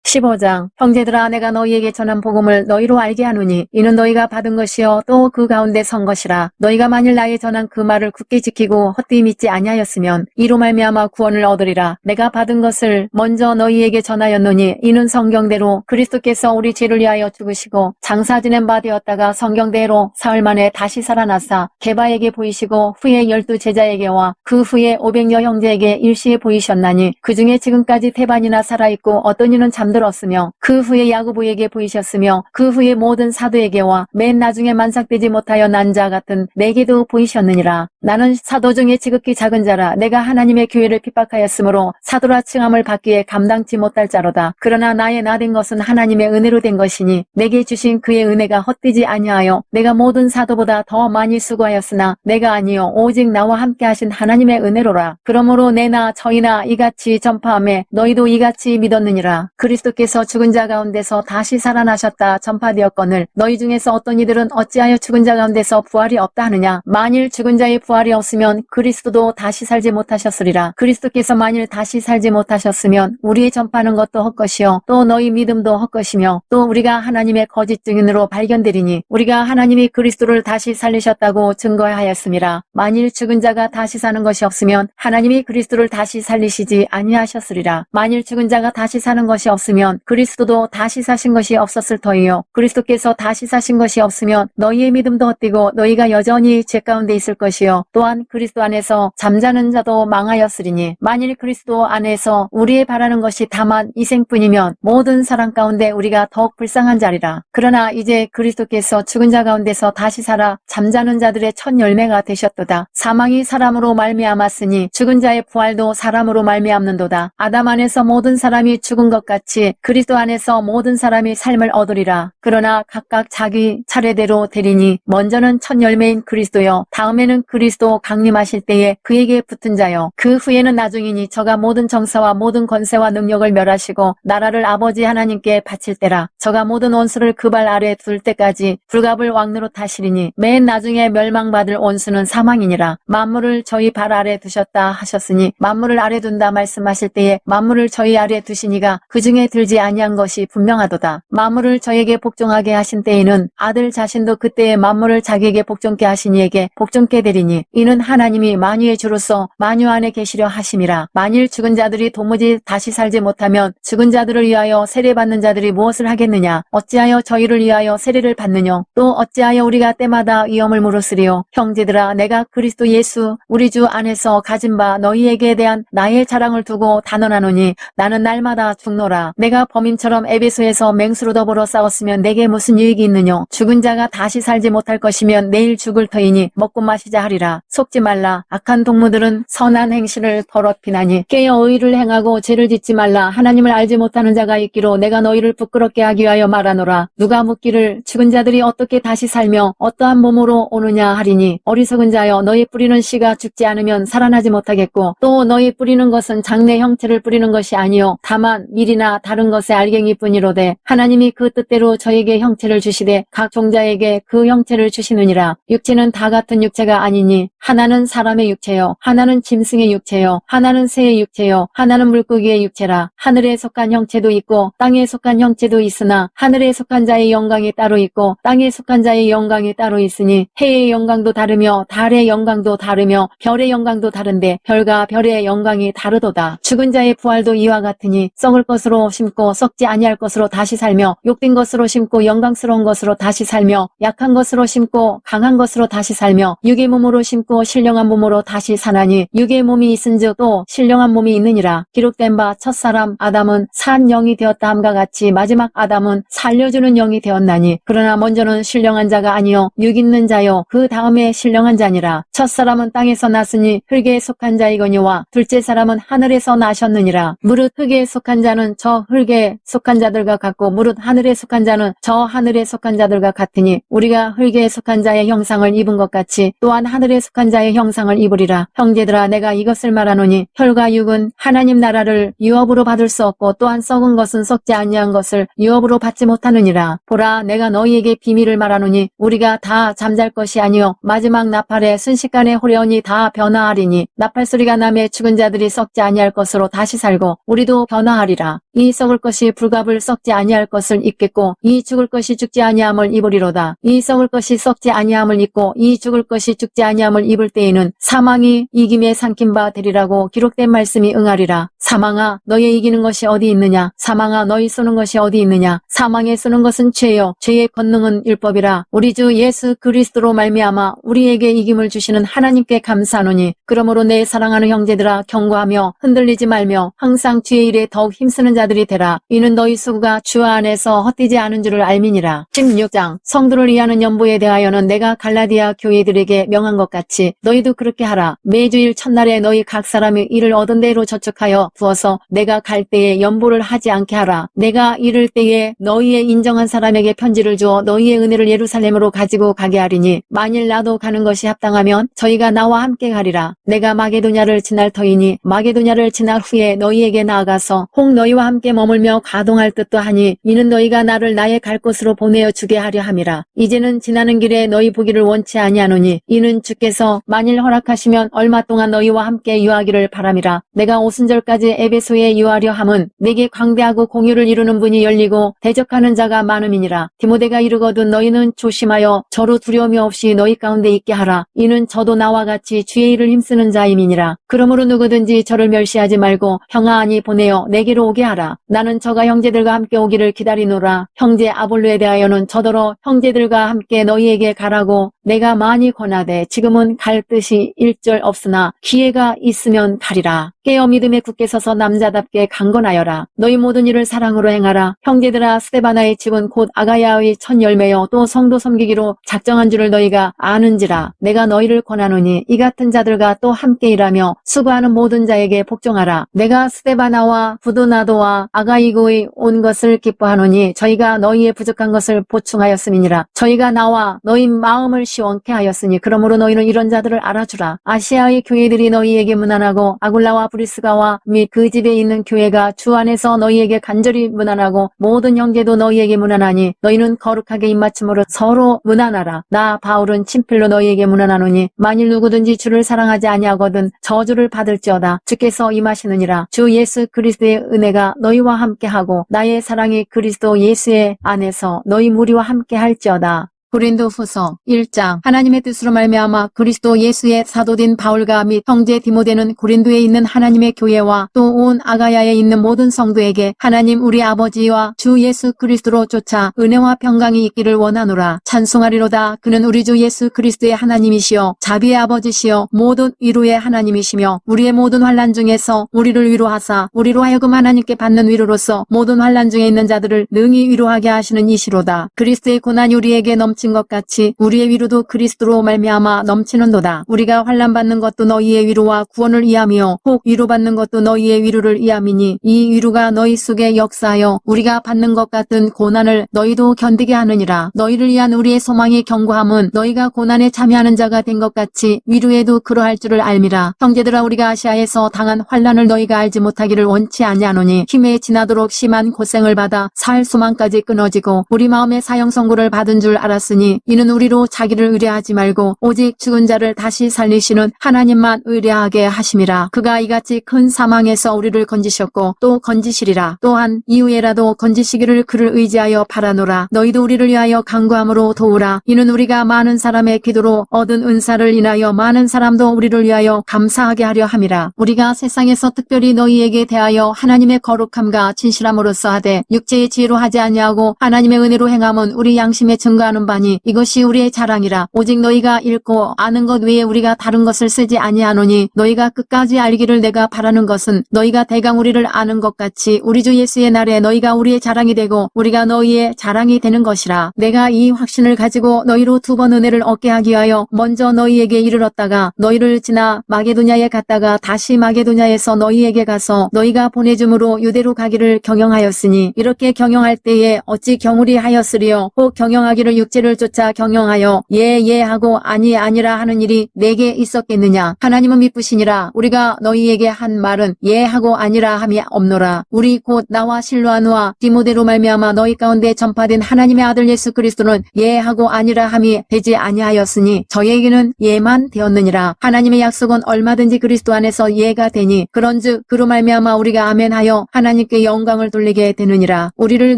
15장 형제들아 내가 너희에게 전한 복음을 너희로 알게 하노니 이는 너희가 받은 것이요 또 그 가운데 선 것이라. 너희가 만일 나의 전한 그 말을 굳게 지키고 헛되이 믿지 아니하였으면 이로 말미암아 구원을 얻으리라. 내가 받은 것을 먼저 너희에게 전하였노니 이는 성경대로 그리스도께서 우리 죄를 위하여 죽으시고 장사 지낸 바 되었다가 성경대로 사흘 만에 다시 살아나사 게바에게 보이시고 후에 12 제자에게와 그 후에 500여 형제에게 일시에 보이셨나니 그 중에 지금까지 태반이나 살아있고 어떤 이는 들었으며 그 후에 야고보에게 보이셨으며 그 후에 모든 사도에게와 맨 나중에 만삭되지 못하여 난 자 같은 내게도 보이셨느니라. 나는 사도 중에 지극히 작은 자라. 내가 하나님의 교회를 핍박하였으므로 사도라 칭함을 받기에 감당치 못할 자로다. 그러나 나의 나 된 것은 하나님의 은혜로 된 것이니 내게 주신 그의 은혜가 헛되지 아니하여 내가 모든 사도보다 더 많이 수고하였으나 내가 아니요 오직 나와 함께 하신 하나님의 은혜로라. 그러므로 내나 저희나 이같이 전파하며 너희도 이같이 믿었느니라. 그리스도께서 죽은 자 가운데서 다시 살아나셨다 전파되었거늘 너희 중에서 어떤 이들은 어찌하여 죽은 자 가운데서 부활이 없다 하느냐. 만일 죽은 자의 부활이 없으면 그리스도도 다시 살지 못하셨으리라. 그리스도께서 만일 다시 살지 못하셨으면 우리의 전파하는 것도 헛것이요 또 너희 믿음도 헛것이며 또 우리가 하나님의 거짓 증인으로 발견되리니 우리가 하나님이 그리스도를 다시 살리셨다고 증거하였음이라. 만일 죽은 자가 다시 사는 것이 없으면 하나님이 그리스도를 다시 살리시지 아니하셨으리라. 만일 죽은 자가 다시 사는 것이 없으면 그리스도도 다시 사신 것이 없었을 터이요 그리스도께서 다시 사신 것이 없으면 너희의 믿음도 헛되고 너희가 여전히 죄 가운데 있을 것이요 또한 그리스도 안에서 잠자는 자도 망하였으리니 만일 그리스도 안에서 우리의 바라는 것이 다만 이생뿐이면 모든 사람 가운데 우리가 더욱 불쌍한 자리라. 그러나 이제 그리스도께서 죽은 자 가운데서 다시 살아 잠자는 자들의 첫 열매가 되셨도다. 사망이 사람으로 말미암았으니 죽은 자의 부활도 사람으로 말미암는도다. 아담 안에서 모든 사람이 죽은 것 같이 그리스도 안에서 모든 사람이 삶을 얻으리라. 그러나 각각 자기 차례대로 되리니 먼저는 첫 열매인 그리스도요 다음에는 그리스도 강림하실 때에 그에게 붙은 자요 그 후에는 나중이니 저가 모든 정사와 모든 권세와 능력을 멸하시고 나라를 아버지 하나님께 바칠 때라. 저가 모든 원수를 그 발 아래 둘 때까지 불갑을 왕노로 타시리니 맨 나중에 멸망받을 원수는 사망이니라. 만물을 저희 발 아래 두셨다 하셨으니 만물을 아래 둔다 말씀하실 때에 만물을 저희 아래 두시니가 그 중에 들지 아니한 것이 분명하도다. 만물을 저에게 복종하게 하신 때에는 아들 자신도 그때에 만물을 자기에게 복종케 하신 이에게 복종케 되리니 이는 하나님이 만유의 주로서 만유 안에 계시려 하심이라. 만일 죽은 자들이 도무지 다시 살지 못하면 죽은 자들을 위하여 세례받는 자들이 무엇을 하겠느냐. 어찌하여 저희를 위하여 세례를 받느냐. 또 어찌하여 우리가 때마다 위험을 물으쓰리요. 형제들아 내가 그리스도 예수 우리 주 안에서 가진 바 너희에게 대한 나의 자랑을 두고 단언하노니 나는 날마다 죽노라. 내가 범인처럼 에베소에서 맹수로 더불어 싸웠으면 내게 무슨 유익이 있느뇨. 죽은 자가 다시 살지 못할 것이면 내일 죽을 터이니 먹고 마시자 하리라. 속지 말라. 악한 동무들은 선한 행실을 더럽히나니 깨어 의를 행하고 죄를 짓지 말라. 하나님을 알지 못하는 자가 있기로 내가 너희를 부끄럽게 하기 위하여 말하노라. 누가 묻기를 죽은 자들이 어떻게 다시 살며 어떠한 몸으로 오느냐 하리니 어리석은 자여 너희 뿌리는 씨가 죽지 않으면 살아나지 못하겠고 또 너희 뿌리는 것은 장래 형체를 뿌리는 것이 아니요 다만 밀이나 다른 것의 알갱이뿐이로되 하나님이 그 뜻대로 저에게 형체를 주시되 각 종자에게 그 형체를 주시느니라. 육체는 다 같은 육체가 아니니 하나는 사람의 육체요 하나는 짐승의 육체요 하나는 새의 육체요 하나는 물고기의 육체라. 하늘에 속한 형체도 있고 땅에 속한 형체도 있으나 하늘에 속한 자의 영광이 따로 있고 땅에 속한 자의 영광이 따로 있으니 해의 영광도 다르며 달의 영광도 다르며 별의 영광도 다른데 별과 별의 영광이 다르도다. 죽은 자의 부활도 이와 같으니 썩을 것으로 심고 썩지 아니할 것으로 다시 살며 욕된 것으로 심고 영광스러운 것으로 다시 살며 약한 것으로 심고 강한 것으로 다시 살며 육의 몸으로 심고 신령한 몸으로 다시 사나니 육의 몸이 있은즉 또 신령한 몸이 있느니라. 기록된 바 첫사람 아담은 산 영이 되었다 함과 같이 마지막 아담은 살려주는 영이 되었나니 그러나 먼저는 신령한 자가 아니요 육 있는 자요 그 다음에 신령한 자니라. 첫사람은 땅에서 났으니 흙에 속한 자이거니와 둘째 사람은 하늘에서 나셨느니라. 무릇 흙에 속한 자는 저 흙에 속한 자들과 같고 무릇 하늘에 속한 자는 저 하늘에 속한 자들과 같으니 우리가 흙에 속한 자의 형상을 입은 것 같이 또한 하늘에 속한 자의 형상을 입으리라. 형제들아 내가 이것을 말하노니 혈과 육은 하나님 나라를 유업으로 받을 수 없고 또한 썩은 것은 썩지 아니한 것을 유업으로 받지 못하느니라. 보라 내가 너희에게 비밀을 말하노니 우리가 다 잠잘 것이 아니요 마지막 나팔에 순식간에 호련히 다 변화하리니 나팔 소리가 나매 죽은 자들이 썩지 아니할 것으로 다시 살고 우리도 변화하리라. 이 썩을 것이 불갑을 썩지 아니할 것을 입겠고 이 죽을 것이 죽지 아니함을 입으리로다. 이 썩을 것이 썩지 아니함을 입고 이 죽을 것이 죽지 아니함을 입을 때에는 사망이 이김에 삼킨 바 되리라고 기록된 말씀이 응하리라. 사망아 너희 이기는 것이 어디 있느냐. 사망아 너희 쏘는 것이 어디 있느냐. 사망에 쏘는 것은 죄요 죄의 권능은 율법이라. 우리 주 예수 그리스도로 말미암아 우리에게 이김을 주시는 하나님께 감사하노니 그러므로 내 사랑하는 형제들아 경고하며 흔들리지 말며 항상 주의 일에 더욱 힘쓰는 자들이 되라. 이는 너희 수고가 주 안에서 헛되지 않은 줄을 알미니라. 16장 성도를 위하는 연보에 대하여는 내가 갈라디아 교회들에게 명한 것 같이 너희도 그렇게 하라. 매주일 첫날에 너희 각 사람이 일을 얻은 대로 저축하여 두어서 내가 갈 때에 연보를 하지 않게 하라. 내가 이를 때에 너희의 인정한 사람에게 편지를 주어 너희의 은혜를 예루살렘으로 가지고 가게 하리니 만일 나도 가는 것이 합당하면 저희가 나와 함께 가리라. 내가 마게도냐를 지날 터이니 마게도냐를 지날 후에 너희에게 나아가서 혹 너희와 함께 머물며 가동할 뜻도 하니 이는 너희가 나를 나의 갈 곳으로 보내어 주게 하려 함이라. 이제는 지나는 길에 너희 보기를 원치 아니하노니 이는 주께서 만일 허락하시면 얼마 동안 너희와 함께 유하기를 바람이라. 내가 오순절까지 에베소에 유하려 함은 내게 광대하고 공유를 이루는 분이 열리고 대적하는 자가 많음이니라. 디모데가 이르거든 너희는 조심하여 저로 두려움이 없이 너희 가운데 있게 하라. 이는 저도 나와 같이 주의 일을 힘쓰는 자임이니라. 그러므로 누구든지 저를 멸시하지 말고 평안히 보내어 내게로 오게 하라. 나는 저가 형제들과 함께 오기를 기다리노라. 형제 아볼로에 대하여는 저더러 형제들과 함께 너희에게 가라고 내가 많이 권하되 지금은 갈 뜻이 일절 없으나 기회가 있으면 가리라. 깨어 믿음에 굳게 서서 남자답게 강건하여라. 너희 모든 일을 사랑으로 행하라. 형제들아 스데바나의 집은 곧 아가야의 첫 열매여 또 성도 섬기기로 작정한 줄을 너희가 아는지라. 내가 너희를 권하노니 이 같은 자들과 또 함께 일하며 수고하는 모든 자에게 복종하라. 내가 스데바나와 부도나도와 아가이고의 온 것을 기뻐하노니 저희가 너희의 부족한 것을 보충하였음이니라. 저희가 나와 너희 마음을 시원케 하였으니 그러므로 너희는 이런 자들을 알아주라. 아시아의 교회들이 너희에게 문안하고 아굴라와 브리스가와 및 그 집에 있는 교회가 주 안에서 너희에게 간절히 문안하고 모든 형제도 너희에게 문안하니 너희는 거룩하게 입맞춤으로 서로 문안하라. 나 바울은 친필로 너희에게 문안하노니 만일 누구든지 주를 사랑하지 아니하거든 저주를 받을지어다. 주께서 임하시느니라. 주 예수 그리스도의 은혜가 너희와 함께하고 나의 사랑이 그리스도 예수의 안에서 너희 무리와 함께 할지어다. 고린도후서 1장 하나님의 뜻으로 말미암아 그리스도 예수의 사도된 바울과 및 형제 디모데는 고린도에 있는 하나님의 교회와 또 온 아가야에 있는 모든 성도에게 하나님 우리 아버지와 주 예수 그리스도로 쫓아 은혜와 평강이 있기를 원하노라. 찬송하리로다. 그는 우리 주 예수 그리스도의 하나님이시여 자비의 아버지시여 모든 위로의 하나님이시며 우리의 모든 환난 중에서 우리를 위로하사 우리로 하여금 하나님께 받는 위로로서 모든 환난 중에 있는 자들을 능히 위로하게 하시는 이시로다. 그리스도의 고난이 우리에게 넘치 넘친 것 같이 우리의 위로도 그리스도로 말미암아 넘치는도다. 우리가 환난받는 것도 너희의 위로와 구원을 위함이요 혹 위로받는 것도 너희의 위로를 위함이니 이 위로가 너희 속에 역사하여 우리가 받는 것 같은 고난을 너희도 견디게 하느니라. 너희를 위한 우리의 소망의 견고함은 너희가 고난에 참여하는 자가 된 것 같이 위로에도 그러할 줄을 알미라. 형제들아, 우리가 아시아에서 당한 환난을 너희가 알지 못하기를 원치 아니하노니 힘에 지나도록 심한 고생을 받아 살 소망까지 끊어지고 우리 마음의 사형 선고를 받은 줄 알았으니 이는 우리로 자기를 의뢰하지 말고 오직 죽은 자를 다시 살리시는 하나님만 의뢰하게 하심이라. 그가 이같이 큰 사망에서 우리를 건지셨고 또 건지시리라. 또한 이후에라도 건지시기를 그를 의지하여 바라노라. 너희도 우리를 위하여 간구함으로 도우라. 이는 우리가 많은 사람의 기도로 얻은 은사를 인하여 많은 사람도 우리를 위하여 감사하게 하려 함이라. 우리가 세상에서 특별히 너희에게 대하여 하나님의 거룩함과 진실함으로써 하되 육체의 지혜로 하지 아니하고 하나님의 은혜로 행함은 우리 양심에 증거하는 바니 이것이 우리의 자랑이라. 오직 너희가 읽고 아는 것 외에 우리가 다른 것을 쓰지 아니하노니 너희가 끝까지 알기를 내가 바라는 것은 너희가 대강 우리를 아는 것 같이 우리 주 예수의 날에 너희가 우리의 자랑이 되고 우리가 너희의 자랑이 되는 것이라. 내가 이 확신을 가지고 너희로 두 번 은혜를 얻게 하기 위하여 먼저 너희에게 이르렀다가 너희를 지나 마게도냐에 갔다가 다시 마게도냐에서 너희에게 가서 너희가 보내줌으로 유대로 가기를 경영하였으니 이렇게 경영할 때에 어찌 경울이 하였으리요 혹 경영하기를 육체를 쫓아 경영하여 예 하고 아니 아니라 하는 일이 내게 있었겠느냐. 하나님은 미쁘시니라. 우리가 너희에게 한 말은 예 하고 아니라 함이 없노라. 우리 곧 나와 실로아누와 디모데로 말미암아 너희 가운데 전파된 하나님의 아들 예수 그리스도는 예 하고 아니라 함이 되지 아니하였으니 저희에게는 예만 되었느니라. 하나님의 약속은 얼마든지 그리스도 안에서 예가 되니 그런즉 그로 말미암아 우리가 아멘하여 하나님께 영광을 돌리게 되느니라. 우리를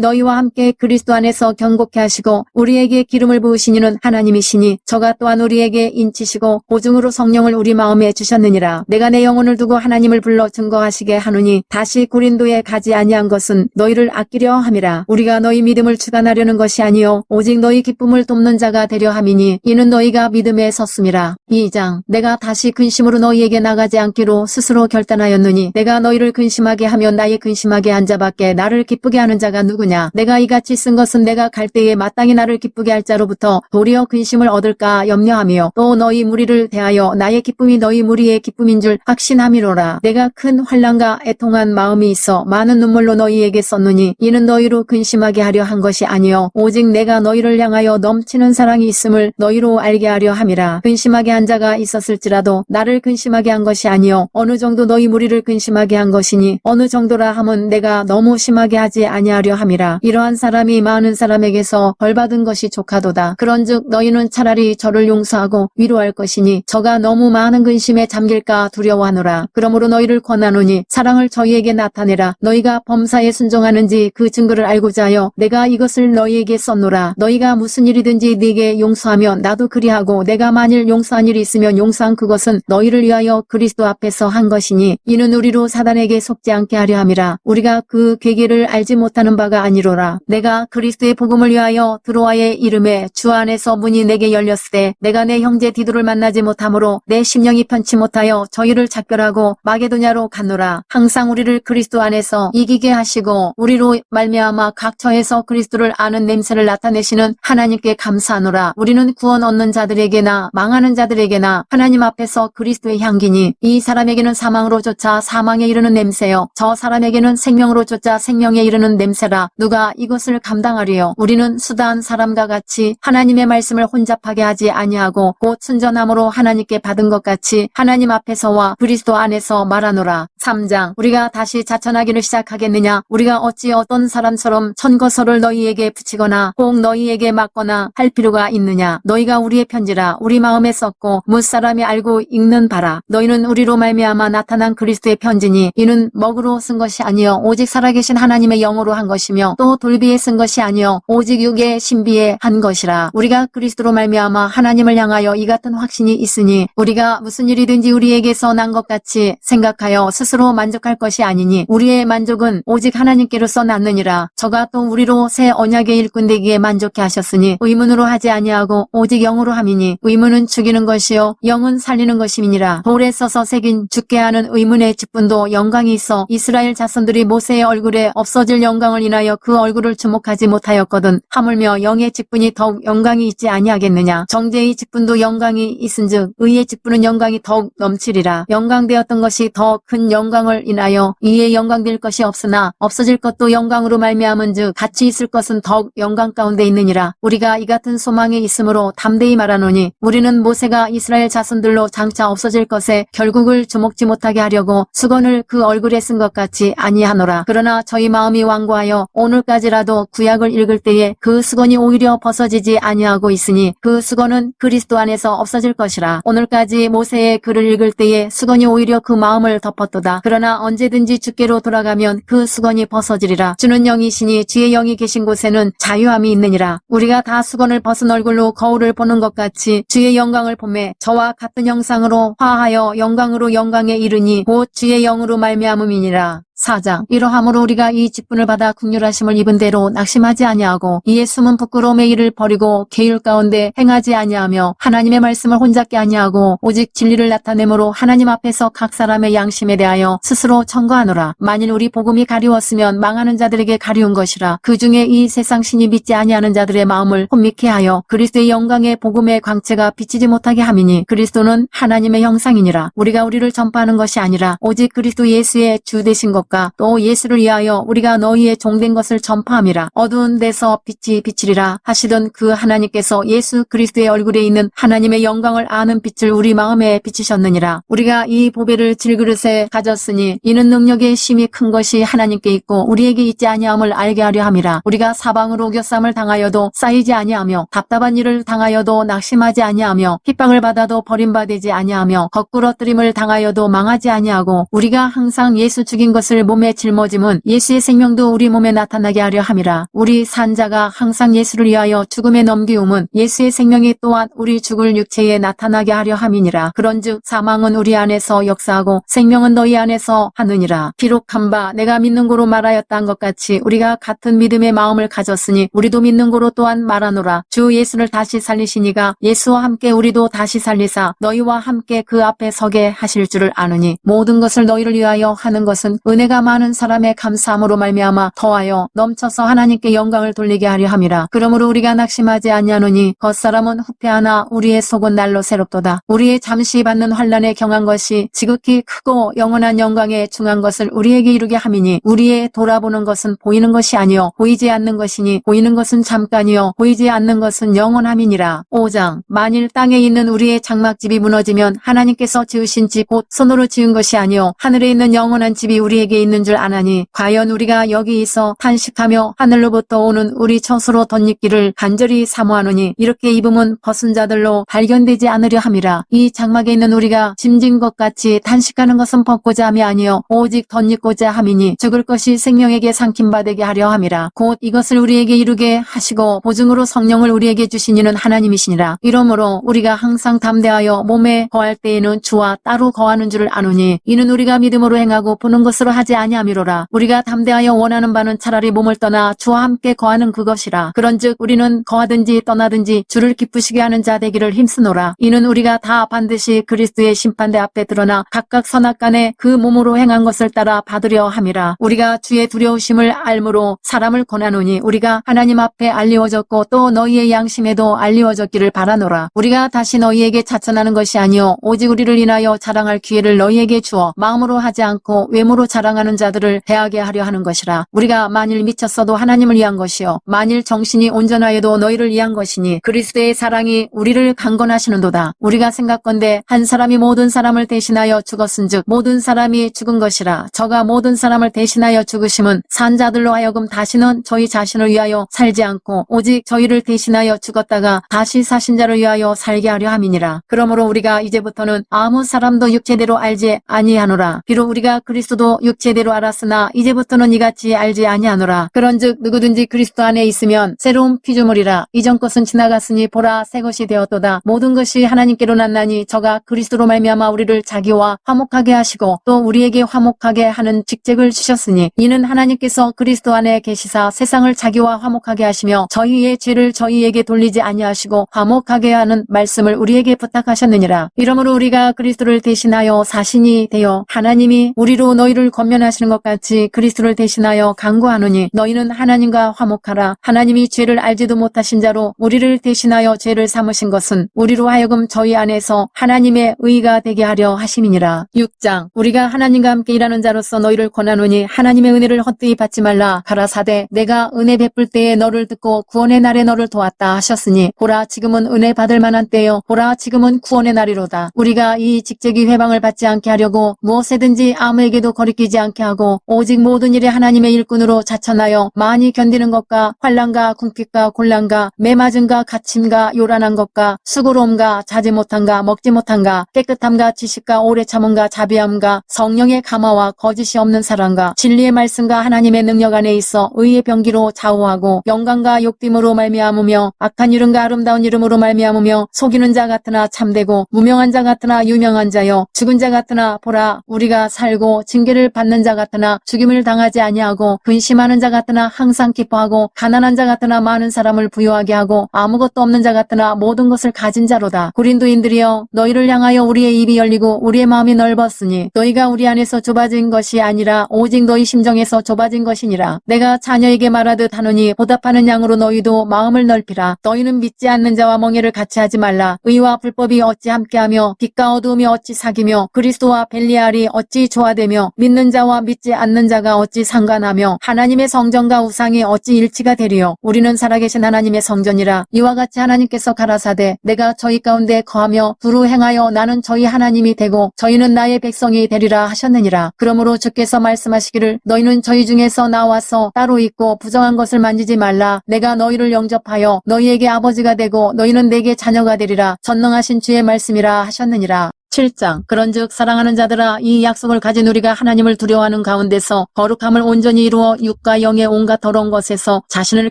너희와 함께 그리스도 안에서 경고케 하시고 우리에게 기름을 부으신 이는 하나님이시니 저가 또한 우리에게 인치시고 보증으로 성령을 우리 마음에 주셨느니라. 내가 내 영혼을 두고 하나님을 불러 증거하시게 하노니 다시 고린도에 가지 아니한 것은 너희를 아끼려 함이라. 우리가 너희 믿음을 주관하려는 것이 아니요 오직 너희 기쁨을 돕는 자가 되려 함이니 이는 너희가 믿음에 섰음이라. 2장. 내가 다시 근심으로 너희에게 나가지 않기로 스스로 결단하였느니 내가 너희를 근심하게 하면 나의 근심하게 한 자밖에 나를 기쁘게 하는 자가 누구냐. 내가 이같이 쓴 것은 내가 갈 때에 마땅히 나를 기쁘게 할 자로부터 도리어 근심을 얻을까 염려하며 또 너희 무리를 대하여 나의 기쁨이 너희 무리의 기쁨인 줄 확신함이로라. 내가 큰 환난과 애통한 마음이 있어 많은 눈물로 너희에게 썼느니 이는 너희로 근심하게 하려 한 것이 아니요 오직 내가 너희를 향하여 넘치는 사랑이 있음을 너희로 알게 하려 함이라. 근심하게 한 자가 있었을지라도 나를 근심하게 한 것이 아니요 어느 정도 너희 무리를 근심하게 한 것이니 어느 정도라 함은 내가 너무 심하게 하지 아니하려 함이라. 이러한 사람이 많은 사람에게서 벌받은 것이 족하도다. 그런즉 너희는 차라리 저를 용서하고 위로할 것이니 저가 너무 많은 근심에 잠길까 두려워하노라. 그러므로 너희를 권하노니 사랑을 저희에게 나타내라. 너희가 범사에 순종하는지 그 증거를 알고자 하여 내가 이것을 너희에게 썼노라. 너희가 무슨 일이든지 네게 용서하면 나도 그리하고 내가 만일 용서한 일이 있으면 용서한 그것은 너희를 위하여 그리스도 앞에서 한 것이니 이는 우리로 사단에게 속지 않게 하려 함이라. 우리가 그 계계를 알지 못하는 바가 아니로라. 내가 그리스도의 복음을 위하여 드로아의 이름에 주 안에서 문이 내게 열렸을 때 내가 내 형제 디도를 만나지 못하므로 내 심령이 편치 못하여 저희를 작별하고 마게도냐로 갔노라. 항상 우리를 그리스도 안에서 이기게 하시고 우리로 말미암아 각 처에서 그리스도를 아는 냄새를 나타내시는 하나님께 감사하노라. 우리는 구원 얻는 자들에게나 망하는 자들에게나 하나님 앞에서 그리스도의 향기니 이 사람에게는 사망으로 쫓아 사망에 이르는 냄새요 저 사람에게는 생명으로 쫓아 생명에 이르는 냄새라. 누가 이것을 감당하리요. 우리는 수다한 사람과 같이 하나님의 말씀을 혼잡하게 하지 아니하고 곧 순전함으로 하나님께 받은 것 같이 하나님 앞에서와 그리스도 안에서 말하노라. 3장. 우리가 다시 자천하기를 시작하겠느냐. 우리가 어찌 어떤 사람처럼 천거서를 너희에게 붙이거나 혹 너희에게 맞거나 할 필요가 있느냐. 너희가 우리의 편지라 우리 마음에 썼고 무사람이 알고 읽는 바라. 너희는 우리로 말미암아 나타난 그리스도의 편지니 이는 먹으로 쓴 것이 아니요 오직 살아계신 하나님의 영으로 한 것이며 또 돌비에 쓴 것이 아니요 오직 육의 신비에 한 것이라. 우리가 그리스도로 말미암아 하나님을 향하여 이 같은 확신이 있으니 우리가 무슨 일이든지 우리에게서 난 것 같이 생각하여 스스로 만족할 것이 아니니 우리의 만족은 오직 하나님께로서 났느니라. 저가 또 우리로 새 언약의 일꾼 되기에 만족해 하셨으니 의문으로 하지 아니하고 오직 영으로 함이니 의문은 죽이는 것이요 영은 살리는 것임이니라. 돌에 써서 새긴 죽게 하는 의문의 직분도 영광이 있어 이스라엘 자손들이 모세의 얼굴에 없어질 영광을 인하여 그 얼굴을 주목하지 못하였거든. 하물며 영의 직분이 직분이 더욱 영광이 있지 아니하겠느냐. 정죄의 직분도 영광이 있은즉 의의 직분은 영광이 더욱 넘치리라. 영광되었던 것이 더 큰 영광을 인하여 이에 영광될 것이 없으나 없어질 것도 영광으로 말미암은즉 같이 있을 것은 더욱 영광 가운데 있느니라. 우리가 이 같은 소망에 있으므로 담대히 말하노니 우리는 모세가 이스라엘 자손들로 장차 없어질 것에 결국을 주목지 못하게 하려고 수건을 그 얼굴에 쓴 것 같이 아니하노라. 그러나 저희 마음이 완고하여 오늘까지라도 구약을 읽을 때에 그 수건이 오히려 벗어지지 아니하고 있으니 그 수건은 그리스도 안에서 없어질 것이라. 오늘까지 모세의 글을 읽을 때에 수건이 오히려 그 마음을 덮었도다. 그러나 언제든지 주께로 돌아가면 그 수건이 벗어지리라. 주는 영이시니 주의 영이 계신 곳에는 자유함이 있느니라. 우리가 다 수건을 벗은 얼굴로 거울을 보는 것 같이 주의 영광을 보매 저와 같은 형상으로 화하여 영광으로 영광에 이르니 곧 주의 영으로 말미암음이니라. 4장. 이러함으로 우리가 이 직분을 받아 긍휼하심을 입은 대로 낙심하지 아니하고 이에 숨은 부끄러움의 일을 버리고 계율 가운데 행하지 아니하며 하나님의 말씀을 혼잡게 아니하고 오직 진리를 나타내므로 하나님 앞에서 각 사람의 양심에 대하여 스스로 청구하노라. 만일 우리 복음이 가리웠으면 망하는 자들에게 가리운 것이라. 그 중에 이 세상 신이 믿지 아니하는 자들의 마음을 혼미케 하여 그리스도의 영광의 복음의 광채가 비치지 못하게 함이니 그리스도는 하나님의 형상이니라. 우리가 우리를 전파하는 것이 아니라 오직 그리스도 예수의 주 되신 것 또 예수를 위하여 우리가 너희의 종된 것을 전파함이라. 어두운 데서 빛이 비치리라 하시던 그 하나님께서 예수 그리스도의 얼굴에 있는 하나님의 영광을 아는 빛을 우리 마음에 비치셨느니라. 우리가 이 보배를 질그릇에 가졌으니 이는 능력의 심이 큰 것이 하나님께 있고 우리에게 있지 아니함을 알게 하려 함이라. 우리가 사방으로 교쌈을 당하여도 쌓이지 아니하며 답답한 일을 당하여도 낙심하지 아니하며 핍박을 받아도 버림받지 아니하며 거꾸러뜨림을 당하여도 망하지 아니하고 우리가 항상 예수 죽인 것을 몸에 짊어짐은 예수의 생명도 우리 몸에 나타나게 하려 함이라. 우리 산자가 항상 예수를 위하여 죽음에 넘기움은 예수의 생명이 또한 우리 죽을 육체에 나타나게 하려 함이니라. 그런즉 사망은 우리 안에서 역사하고 생명은 너희 안에서 하느니라. 비록 한 바 내가 믿는 고로 말하였다는 것 같이 우리가 같은 믿음의 마음을 가졌으니 우리도 믿는 고로 또한 말하노라. 주 예수를 다시 살리시니가 예수와 함께 우리도 다시 살리사 너희와 함께 그 앞에 서게 하실 줄을 아느니 모든 것을 너희를 위하여 하는 것은 은혜가 많은 사람의 감사함으로 말미암아 더하여 넘쳐서 하나님께 영광을 돌리게 하려 함이라. 그러므로 우리가 낙심하지 아니하노니 겉사람은 후패하나 우리의 속은 날로 새롭도다. 우리의 잠시 받는 환난에 경한 것이 지극히 크고 영원한 영광에 중한 것을 우리에게 이루게 함이니 우리의 돌아보는 것은 보이는 것이 아니요 보이지 않는 것이니 보이는 것은 잠깐이요 보이지 않는 것은 영원함이니라. 5장. 만일 땅에 있는 우리의 장막집이 무너지면 하나님께서 지으신 집 곧 손으로 지은 것이 아니요 하늘에 있는 영원한 집이 우리에게 있는 줄 아나니 과연 우리가 여기 있어 탄식하며 하늘로부터 오는 우리 처소로 덧입기를 간절히 사모하노니 이렇게 입음은 벗은 자들로 발견되지 않으려 함이라. 이 장막에 있는 우리가 짐진 것 같이 탄식하는 것은 벗고자 함이 아니요 오직 덧입고자 함이니 죽을 것이 생명에게 삼킴받게 하려 함이라. 곧 이것을 우리에게 이루게 하시고 보증으로 성령을 우리에게 주신 이는 하나님이시니라. 이러므로 우리가 항상 담대하여 몸에 거할 때에는 주와 따로 거하는 줄을 아노니 이는 우리가 믿음으로 행하고 보는 것으로 하지 아니함이로라. 우리가 담대하여 원하는 바는 차라리 몸을 떠나 주와 함께 거하는 그것이라. 그런즉 우리는 거하든지 떠나든지 주를 기쁘시게 하는 자 되기를 힘쓰노라. 이는 우리가 다 반드시 그리스도의 심판대 앞에 드러나 각각 선악간에 그 몸으로 행한 것을 따라 받으려 함이라. 우리가 주의 두려우심을 알므로 사람을 권하노니 우리가 하나님 앞에 알리워졌고 또 너희의 양심에도 알리워졌기를 바라노라. 우리가 다시 너희에게 자천하는 것이 아니요 오직 우리를 인하여 자랑할 기회를 너희에게 주어 마음으로 하지 않고 외모로 자랑하는 자들을 대하게 하려 하는 것이라. 우리가 만일 미쳤어도 하나님을 위한 것이요 만일 정신이 온전하여도 너희를 위한 것이니 그리스도의 사랑이 우리를 강건하시는도다. 우리가 생각건대 한 사람이 모든 사람을 대신하여 죽었은즉 모든 사람이 죽은 것이라. 저가 모든 사람을 대신하여 죽으심은 산 자들로 하여금 다시는 저희 자신을 위하여 살지 않고 오직 저희를 대신하여 죽었다가 다시 사신 자를 위하여 살게 하려 함이니라. 그러므로 우리가 이제부터는 아무 사람도 육체대로 알지 아니하노라. 비록 우리가 그리스도도 육체대로 알았으나 이제부터는 이같이 알지 아니하노라. 그런즉 누구든지 그리스도 안에 있으면 새로운 피조물이라. 이전 것은 지나갔으니 보라 새 것이 되었도다. 모든 것이 하나님께로 났나니 저가 그리스도로 말미암아 우리를 자기와 화목하게 하시고 또 우리에게 화목하게 하는 직책을 주셨으니 이는 하나님께서 그리스도 안에 계시사 세상을 자기와 화목하게 하시며 저희의 죄를 저희에게 돌리지 아니하시고 화목하게 하는 말씀을 우리에게 부탁하셨느니라. 이러므로 우리가 그리스도를 대신하여 사신이 되어 하나님이 우리로 너희를 권면 대변하시는 것 같이 그리스도를 대신하여 간구하노니 너희는 하나님과 화목하라. 하나님이 죄를 알지도 못하신 자로 우리를 대신하여 죄를 삼으신 것은 우리로 하여금 저희 안에서 하나님의 의가 되게 하려 하심이니라. 6장. 우리가 하나님과 함께 일하는 자로서 너희를 권하노니 하나님의 은혜를 헛되이 받지 말라. 가라사대 내가 은혜 베풀 때에 너를 듣고 구원의 날에 너를 도왔다 하셨으니 보라 지금은 은혜 받을 만한 때요 보라 지금은 구원의 날이로다. 우리가 이 직책이 회방을 받지 않게 하려고 무엇에든지 아무에게도 거리끼지 않게 하고 오직 모든 일에 하나님의 일꾼으로 자천하여 많이 견디는 것과 환난과 궁핍과 곤란과 매맞음과 갇힘과 요란한 것과 수고로움과 자지 못함과 먹지 못함과 깨끗함과 지식과 오래 참음과 자비함과 성령의 감화와 거짓이 없는 사랑과 진리의 말씀과 하나님의 능력 안에 있어 의의 병기로 좌우하고 영광과 욕됨으로 말미암으며 악한 이름과 아름다운 이름으로 말미암으며 속이는 자 같으나 참되고 무명한 자 같으나 유명한 자여 죽은 자 같으나 보라 우리가 살고 징계를 받는 자 같으나 죽임을 당하지 아니하고 근심하는 자 같으나 항상 기뻐하고 가난한 자 같으나 많은 사람을 부유하게 하고 아무것도 없는 자 같으나 모든 것을 가진 자로다. 고린도인들이여 너희를 향하여 우리의 입이 열리고 우리의 마음이 넓었으니 너희가 우리 안에서 좁아진 것이 아니라 오직 너희 심정에서 좁아진 것이니라. 내가 자녀에게 말하듯 하노니 보답하는 양으로 너희도 마음을 넓히라. 너희는 믿지 않는 자와 멍에를 같이 하지 말라. 의와 불법이 어찌 함께하며 빛과 어두움이 어찌 사귀며 그리스도와 벨리알이 어찌 조화되며 믿는 자와 믿지 않는 자가 어찌 상관하며 하나님의 성전과 우상이 어찌 일치가 되리요. 우리는 살아계신 하나님의 성전이라. 이와 같이 하나님께서 가라사대 내가 저희 가운데 거하며 두루 행하여 나는 저희 하나님이 되고 저희는 나의 백성이 되리라 하셨느니라. 그러므로 주께서 말씀하시기를 너희는 저희 중에서 나와서 따로 있고 부정한 것을 만지지 말라. 내가 너희를 영접하여 너희에게 아버지가 되고 너희는 내게 자녀가 되리라. 전능하신 주의 말씀이라 하셨느니라. 7장. 그런즉 사랑하는 자들아 이 약속을 가진 우리가 하나님을 두려워하는 가운데서 거룩함을 온전히 이루어 육과 영의 온갖 더러운 것에서 자신을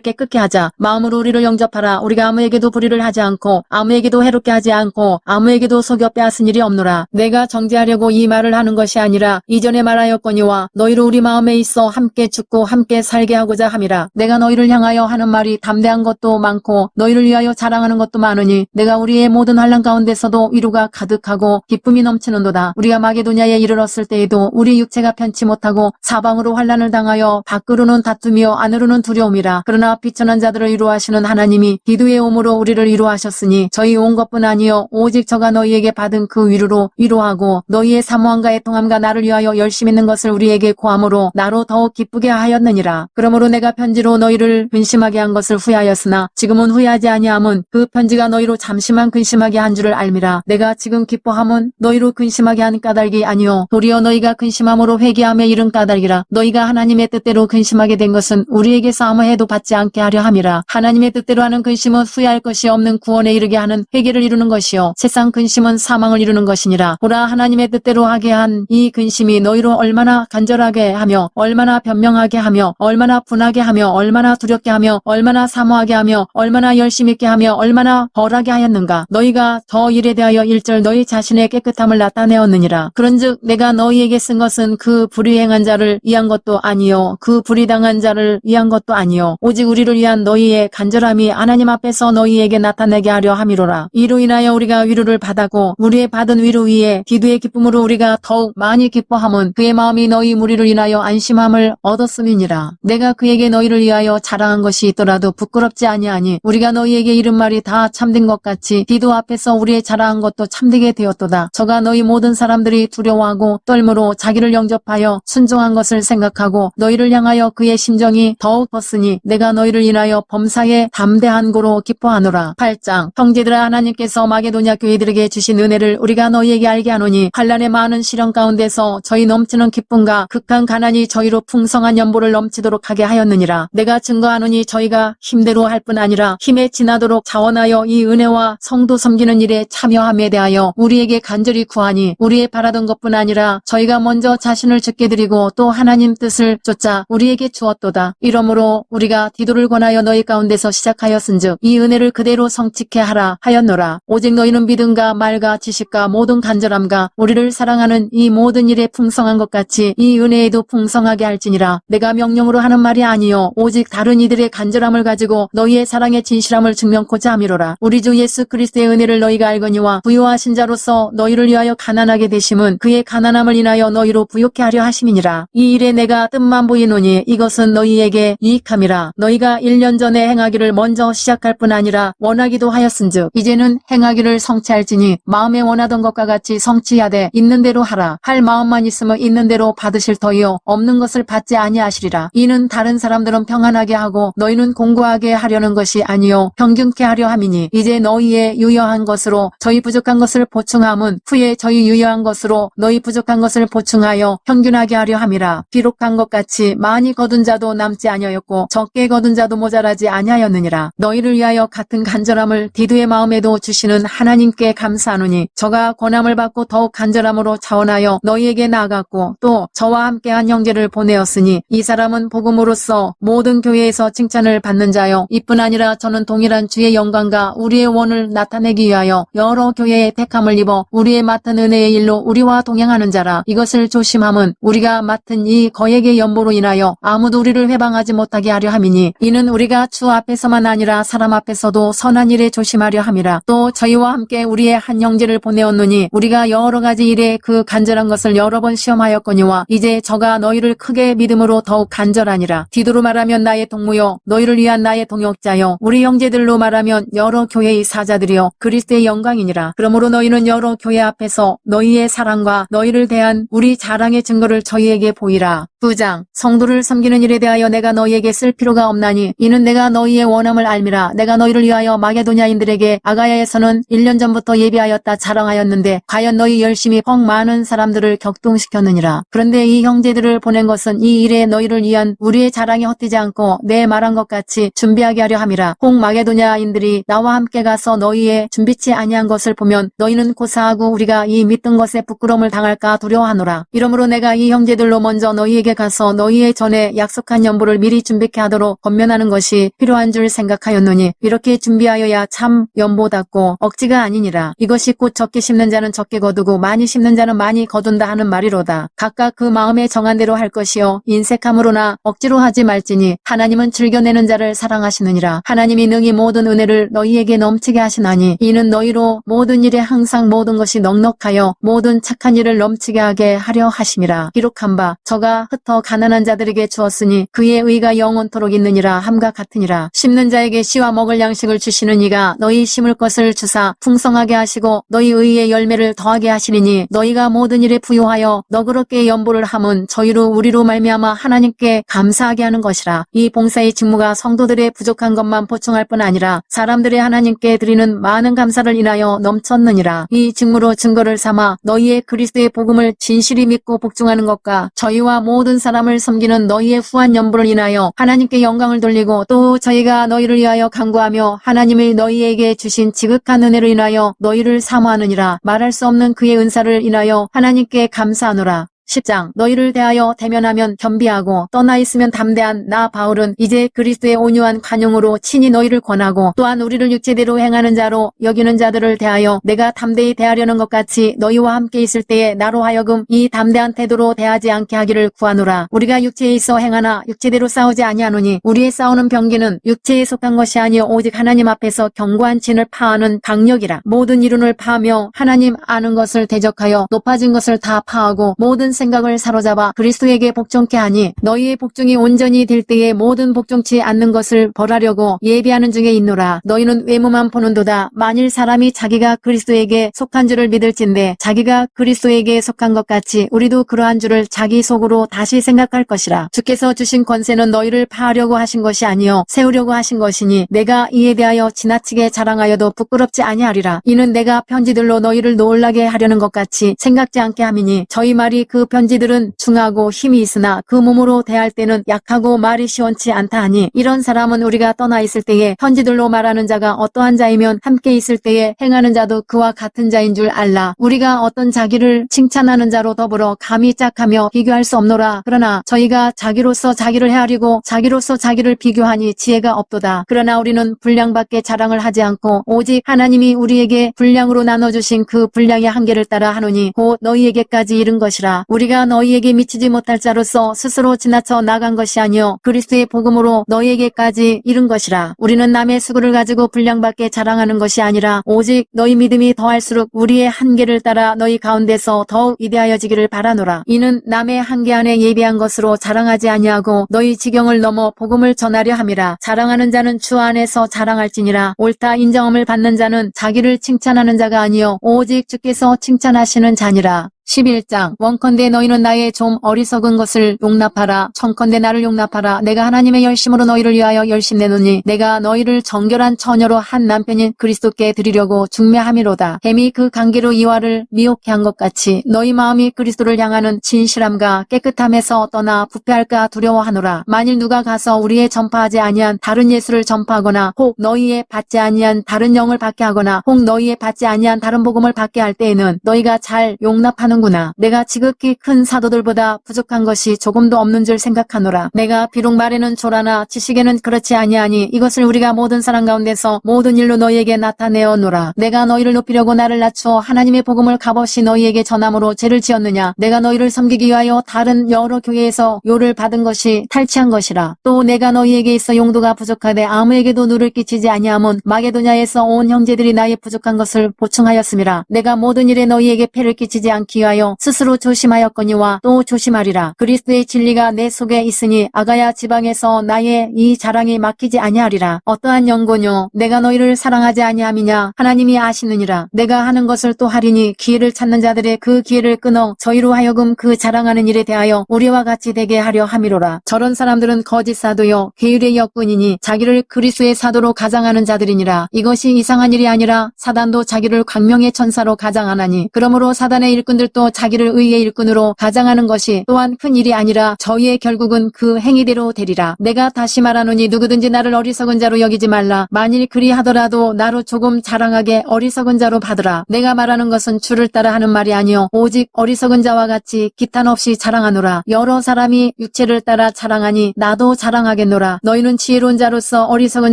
깨끗게 하자. 마음으로 우리를 영접하라. 우리가 아무에게도 불의를 하지 않고 아무에게도 해롭게 하지 않고 아무에게도 속여 빼앗은 일이 없노라. 내가 정죄하려고 이 말을 하는 것이 아니라 이전에 말하였거니와 너희로 우리 마음에 있어 함께 죽고 함께 살게 하고자 함이라. 내가 너희를 향하여 하는 말이 담대한 것도 많고 너희를 위하여 자랑하는 것도 많으니 내가 우리의 모든 환난 가운데서도 위로가 가득하고 기쁨이 넘치는도다. 우리가 마게도냐에 이르렀을 때에도 우리 육체가 편치 못하고 사방으로 환난을 당하여 밖으로는 다툼이요 안으로는 두려움이라. 그러나 비천한 자들을 위로하시는 하나님이 기도의 오므로 우리를 위로하셨으니 저희 온 것뿐 아니요 오직 저가 너희에게 받은 그 위로로 위로하고 너희의 사모함과 애통함과 나를 위하여 열심 있는 것을 우리에게 고함으로 나로 더욱 기쁘게 하였느니라. 그러므로 내가 편지로 너희를 근심하게 한 것을 후회하였으나 지금은 후회하지 아니함은 그 편지가 너희로 잠시만 근심하게 한 줄을 알미라. 내가 지금 기뻐함은 너희로 근심하게 한 까닭이 아니요 도리어 너희가 근심함으로 회개함에 이른 까닭이라. 너희가 하나님의 뜻대로 근심하게 된 것은 우리에게서 아무 해도 받지 않게 하려 함이라. 하나님의 뜻대로 하는 근심은 후회할 것이 없는 구원에 이르게 하는 회개를 이루는 것이요 세상 근심은 사망을 이루는 것이니라. 보라 하나님의 뜻대로 하게 한 이 근심이 너희로 얼마나 간절하게 하며 얼마나 변명하게 하며 얼마나 분하게 하며 얼마나 두렵게 하며 얼마나 사모하게 하며 얼마나 열심 있게 하며 얼마나 벌하게 하였는가. 너희가 더 일에 대하여 일절 너희 자신의 깨끗함을 나타내었느니라. 그런즉 내가 너희에게 쓴 것은 그 불의행한 자를 위한 것도 아니요 그 불의당한 자를 위한 것도 아니요 오직 우리를 위한 너희의 간절함이 하나님 앞에서 너희에게 나타내게 하려 함이로라. 이로 인하여 우리가 위로를 받았고 우리의 받은 위로 위에 기도의 기쁨으로 우리가 더욱 많이 기뻐함은 그의 마음이 너희 무리를 인하여 안심함을 얻었음이니라. 내가 그에게 너희를 위하여 자랑한 것이 있더라도 부끄럽지 아니하니 우리가 너희에게 이른 말이 다 참된 것 같이 기도 앞에서 우리의 자랑한 것도 참되게 되었도다. 저가 너희 모든 사람들이 두려워하고 떨므로 자기를 영접하여 순종한 것을 생각하고 너희를 향하여 그의 심정이 더욱 컸으니 내가 너희를 인하여 범사에 담대한 고로 기뻐하노라. 8장. 형제들아 하나님께서 마게도냐 교회들에게 주신 은혜를 우리가 너희에게 알게 하노니 환난의 많은 시련 가운데서 저희 넘치는 기쁨과 극한 가난이 저희로 풍성한 연보를 넘치도록 하게 하였느니라. 내가 증거하노니 저희가 힘대로 할 뿐 아니라 힘에 지나도록 자원하여 이 은혜와 성도 섬기는 일에 참여함에 대하여 우리에게 간절히 구하니 우리의 바라던 것뿐 아니라 저희가 먼저 자신을 죽게 드리고 또 하나님 뜻을 쫓아 우리에게 주었도다. 이러므로 우리가 디도를 권하여 너희 가운데서 시작하였은즉 이 은혜를 그대로 성취케 하라 하였노라. 오직 너희는 믿음과 말과 지식과 모든 간절함과 우리를 사랑하는 이 모든 일에 풍성한 것 같이 이 은혜에도 풍성하게 할지니라. 내가 명령으로 하는 말이 아니요 오직 다른 이들의 간절함을 가지고 너희의 사랑의 진실함을 증명코자 함이로라. 우리 주 예수 그리스도의 은혜를 너희가 알거니와 부요하신 자로서 너희를 위하여 가난하게 되심은 그의 가난함을 인하여 너희로 부욕케 하려 하심이니라. 이 일에 내가 뜻만 보이노니 이것은 너희에게 유익함이라. 너희가 1년 전에 행하기를 먼저 시작할 뿐 아니라 원하기도 하였은즉 이제는 행하기를 성취할지니 마음에 원하던 것과 같이 성취하되 있는 대로 하라. 할 마음만 있으면 있는 대로 받으실 터이요 없는 것을 받지 아니하시리라. 이는 다른 사람들은 평안하게 하고 너희는 공고하게 하려는 것이 아니요 평균케 하려 함이니 이제 너희의 유효한 것으로 저희 부족한 것을 보충함은 후에 저희 유효한 것으로 너희 부족한 것을 보충하여 평균하게 하려 함이라. 비록한 것 같이 많이 거둔 자도 남지 아니하였고 적게 거둔 자도 모자라지 아니하였느니라. 너희를 위하여 같은 간절함을 디도의 마음에도 주시는 하나님께 감사하노니 저가 권함을 받고 더욱 간절함으로 자원하여 너희에게 나아갔고 또 저와 함께한 형제를 보내었으니 이 사람은 복음으로써 모든 교회에서 칭찬을 받는 자요 이뿐 아니라 저는 동일한 주의 영광과 우리의 원을 나타내기 위하여 여러 교회의 택함을 입어 우리의 맡은 은혜의 일로 우리와 동행하는 자라. 이것을 조심함은 우리가 맡은 이 거액의 연보로 인하여 아무도 우리를 회방하지 못하게 하려 함이니 이는 우리가 주 앞에서만 아니라 사람 앞에서도 선한 일에 조심하려 함이라. 또 저희와 함께 우리의 한 형제를 보내었노니 우리가 여러 가지 일에 그 간절한 것을 여러 번 시험하였거니와 이제 저가 너희를 크게 믿음으로 더욱 간절하니라. 디도로 말하면 나의 동무요 너희를 위한 나의 동역자요 우리 형제들로 말하면 여러 교회의 사자들이요 그리스도의 영광이니라. 그러므로 너희는 여러 교회 앞에서 너희의 사랑과 너희를 대한 우리 자랑의 증거를 저희에게 보이라. 9장 성도를 섬기는 일에 대하여 내가 너희에게 쓸 필요가 없나니 이는 내가 너희의 원함을 알미라. 내가 너희를 위하여 마게도냐인들에게 아가야에서는 1년 전부터 예비하였다 자랑하였는데 과연 너희 열심히 펑 많은 사람들을 격동시켰느니라. 그런데 이 형제들을 보낸 것은 이 일에 너희를 위한 우리의 자랑이 헛되지 않고 내 말한 것 같이 준비하게 하려 함이라. 혹 마게도냐인들이 나와 함께 가서 너희의 준비치 아니한 것을 보면 너희는 고사하고 우리가 이 믿던 것에 부끄러움을 당할까 두려워하노라. 이러므로 내가 이 형제들로 먼저 너희에게 가서 너희의 전에 약속한 연보를 미리 준비케 하도록 권면하는 것이 필요한 줄 생각하였노니 이렇게 준비하여야 참 연보답고 억지가 아니니라. 이것이 곧 적게 심는 자는 적게 거두고 많이 심는 자는 많이 거둔다 하는 말이로다. 각각 그 마음에 정한 대로 할 것이요 인색함으로나 억지로 하지 말지니 하나님은 즐겨내는 자를 사랑하시느니라. 하나님이 능히 모든 은혜를 너희에게 넘치게 하시나니 이는 너희로 모든 일에 항상 모든 것이 넉넉하여 모든 착한 일을 넘치게 하게 하려 하심이라. 기록한 바 저가 흩어 가난한 자들에게 주었으니 그의 의가 영원토록 있느니라 함과 같으니라. 심는 자에게 씨와 먹을 양식을 주시는 이가 너희 심을 것을 주사 풍성하게 하시고 너희 의의 열매를 더하게 하시리니 너희가 모든 일에 부요하여 너그럽게 연보를 함은 저희로 우리로 말미암아 하나님께 감사하게 하는 것이라. 이 봉사의 직무가 성도들의 부족한 것만 보충할 뿐 아니라 사람들의 하나님께 드리는 많은 감사를 인하여 넘쳤느니라. 이 직무로 증거를 삼아 너희의 그리스도의 복음을 진실히 믿고 복종하는 것과 저희와 모든 사람을 섬기는 너희의 후한 연보를 인하여 하나님께 영광을 돌리고 또 저희가 너희를 위하여 간구하며 하나님의 너희에게 주신 지극한 은혜를 인하여 너희를 사모하느니라. 말할 수 없는 그의 은사를 인하여 하나님께 감사하노라. 10장 너희를 대하여 대면하면 겸비하고 떠나 있으면 담대한 나 바울은 이제 그리스도의 온유한 관용으로 친히 너희를 권하고 또한 우리를 육체대로 행하는 자로 여기는 자들을 대하여 내가 담대히 대하려는 것 같이 너희와 함께 있을 때에 나로 하여금 이 담대한 태도로 대하지 않게 하기를 구하노라. 우리가 육체에 있어 행하나 육체대로 싸우지 아니하노니 우리의 싸우는 병기는 육체에 속한 것이 아니요 오직 하나님 앞에서 견고한 진을 파하는 강력이라. 모든 이론을 파하며 하나님 아는 것을 대적하여 높아진 것을 다 파하고 모든 생각을 사로잡아 그리스도에게 복종케 하니 너희의 복종이 온전히 될 때에 모든 복종치 않는 것을 벌하려고 예비하는 중에 있노라. 너희는 외모만 보는도다. 만일 사람이 자기가 그리스도에게 속한 줄을 믿을진데 자기가 그리스도에게 속한 것 같이 우리도 그러한 줄을 자기 속으로 다시 생각할 것이라. 주께서 주신 권세는 너희를 파하려고 하신 것이 아니요 세우려고 하신 것이니 내가 이에 대하여 지나치게 자랑하여도 부끄럽지 아니하리라. 이는 내가 편지들로 너희를 놀라게 하려는 것 같이 생각지 않게 함이니 저희 말이 그 편지들은 중하고 힘이 있으나 그 몸으로 대할 때는 약하고 말이 시원치 않다 하니 이런 사람은 우리가 떠나 있을 때에 편지들로 말하는 자가 어떠한 자이면 함께 있을 때에 행하는 자도 그와 같은 자인 줄 알라. 우리가 어떤 자기를 칭찬하는 자로 더불어 감히 짝하며 비교할 수 없노라. 그러나 저희가 자기로서 자기를 헤아리고 자기로서 자기를 비교하니 지혜가 없도다. 그러나 우리는 분량밖에 자랑을 하지 않고 오직 하나님이 우리에게 분량으로 나눠주신 그 분량의 한계를 따라 하노니 곧 너희에게까지 이른 것이라. 우리가 너희에게 미치지 못할 자로서 스스로 지나쳐 나간 것이 아니요 그리스도의 복음으로 너희에게까지 이른 것이라. 우리는 남의 수고를 가지고 분량밖에 자랑하는 것이 아니라 오직 너희 믿음이 더할수록 우리의 한계를 따라 너희 가운데서 더욱 위대하여지기를 바라노라. 이는 남의 한계 안에 예비한 것으로 자랑하지 아니하고 너희 지경을 넘어 복음을 전하려 함이라. 자랑하는 자는 주 안에서 자랑할지니라. 옳다 인정함을 받는 자는 자기를 칭찬하는 자가 아니요 오직 주께서 칭찬하시는 자니라. 11장 원컨대 너희는 나의 좀 어리석은 것을 용납하라. 청컨대 나를 용납하라. 내가 하나님의 열심으로 너희를 위하여 열심내노니 내가 너희를 정결한 처녀로 한 남편인 그리스도께 드리려고 중매함이로다. 뱀이 그 관계로 이와를 미혹해 한 것 같이 너희 마음이 그리스도를 향하는 진실함과 깨끗함에서 떠나 부패할까 두려워하노라. 만일 누가 가서 우리의 전파하지 아니한 다른 예수를 전파하거나 혹 너희의 받지 아니한 다른 영을 받게 하거나 혹 너희의 받지 아니한 다른 복음을 받게 할 때에는 너희가 잘 용납하는 구나. 내가 지극히 큰 사도들보다 부족한 것이 조금도 없는 줄 생각하노라. 내가 비록 말에는 초라나 지식에는 그렇지 아니하니 이것을 우리가 모든 사람 가운데서 모든 일로 너희에게 나타내어노라. 내가 너희를 높이려고 나를 낮추어 하나님의 복음을 값없이 너희에게 전함으로 죄를 지었느냐. 내가 너희를 섬기기 위하여 다른 여러 교회에서 요를 받은 것이 탈취한 것이라. 또 내가 너희에게 있어 용도가 부족하되 아무에게도 누를 끼치지 아니함은 마게도냐에서 온 형제들이 나의 부족한 것을 보충하였음이라. 내가 모든 일에 너희에게 폐를 끼치지 않기 위하여 스스로 조심하였거니와 또 조심하리라. 그리스도의 진리가 내 속에 있으니 아가야 지방에서 나의 이 자랑이 막히지 아니하리라. 어떠한 연고뇨 내가 너희를 사랑하지 아니함이냐 하나님이 아시느니라. 내가 하는 것을 또 하리니 기회를 찾는 자들의 그 기회를 끊어 저희로 하여금 그 자랑하는 일에 대하여 우리와 같이 되게 하려 함이로라. 저런 사람들은 거짓 사도요 계율의 역군이니 자기를 그리스도의 사도로 가장하는 자들이니라. 이것이 이상한 일이 아니라 사단도 자기를 광명의 천사로 가장하나니 그러므로 사단의 일꾼들 또 자기를 의의 일꾼으로 가장하는 것이 또한 큰 일이 아니라 저희의 결국은 그 행위대로 되리라. 내가 다시 말하노니 누구든지 나를 어리석은 자로 여기지 말라. 만일 그리하더라도 나로 조금 자랑하게 어리석은 자로 받으라. 내가 말하는 것은 주를 따라 하는 말이 아니요 오직 어리석은 자와 같이 기탄 없이 자랑하노라. 여러 사람이 육체를 따라 자랑하니 나도 자랑하겠노라. 너희는 지혜로운 자로서 어리석은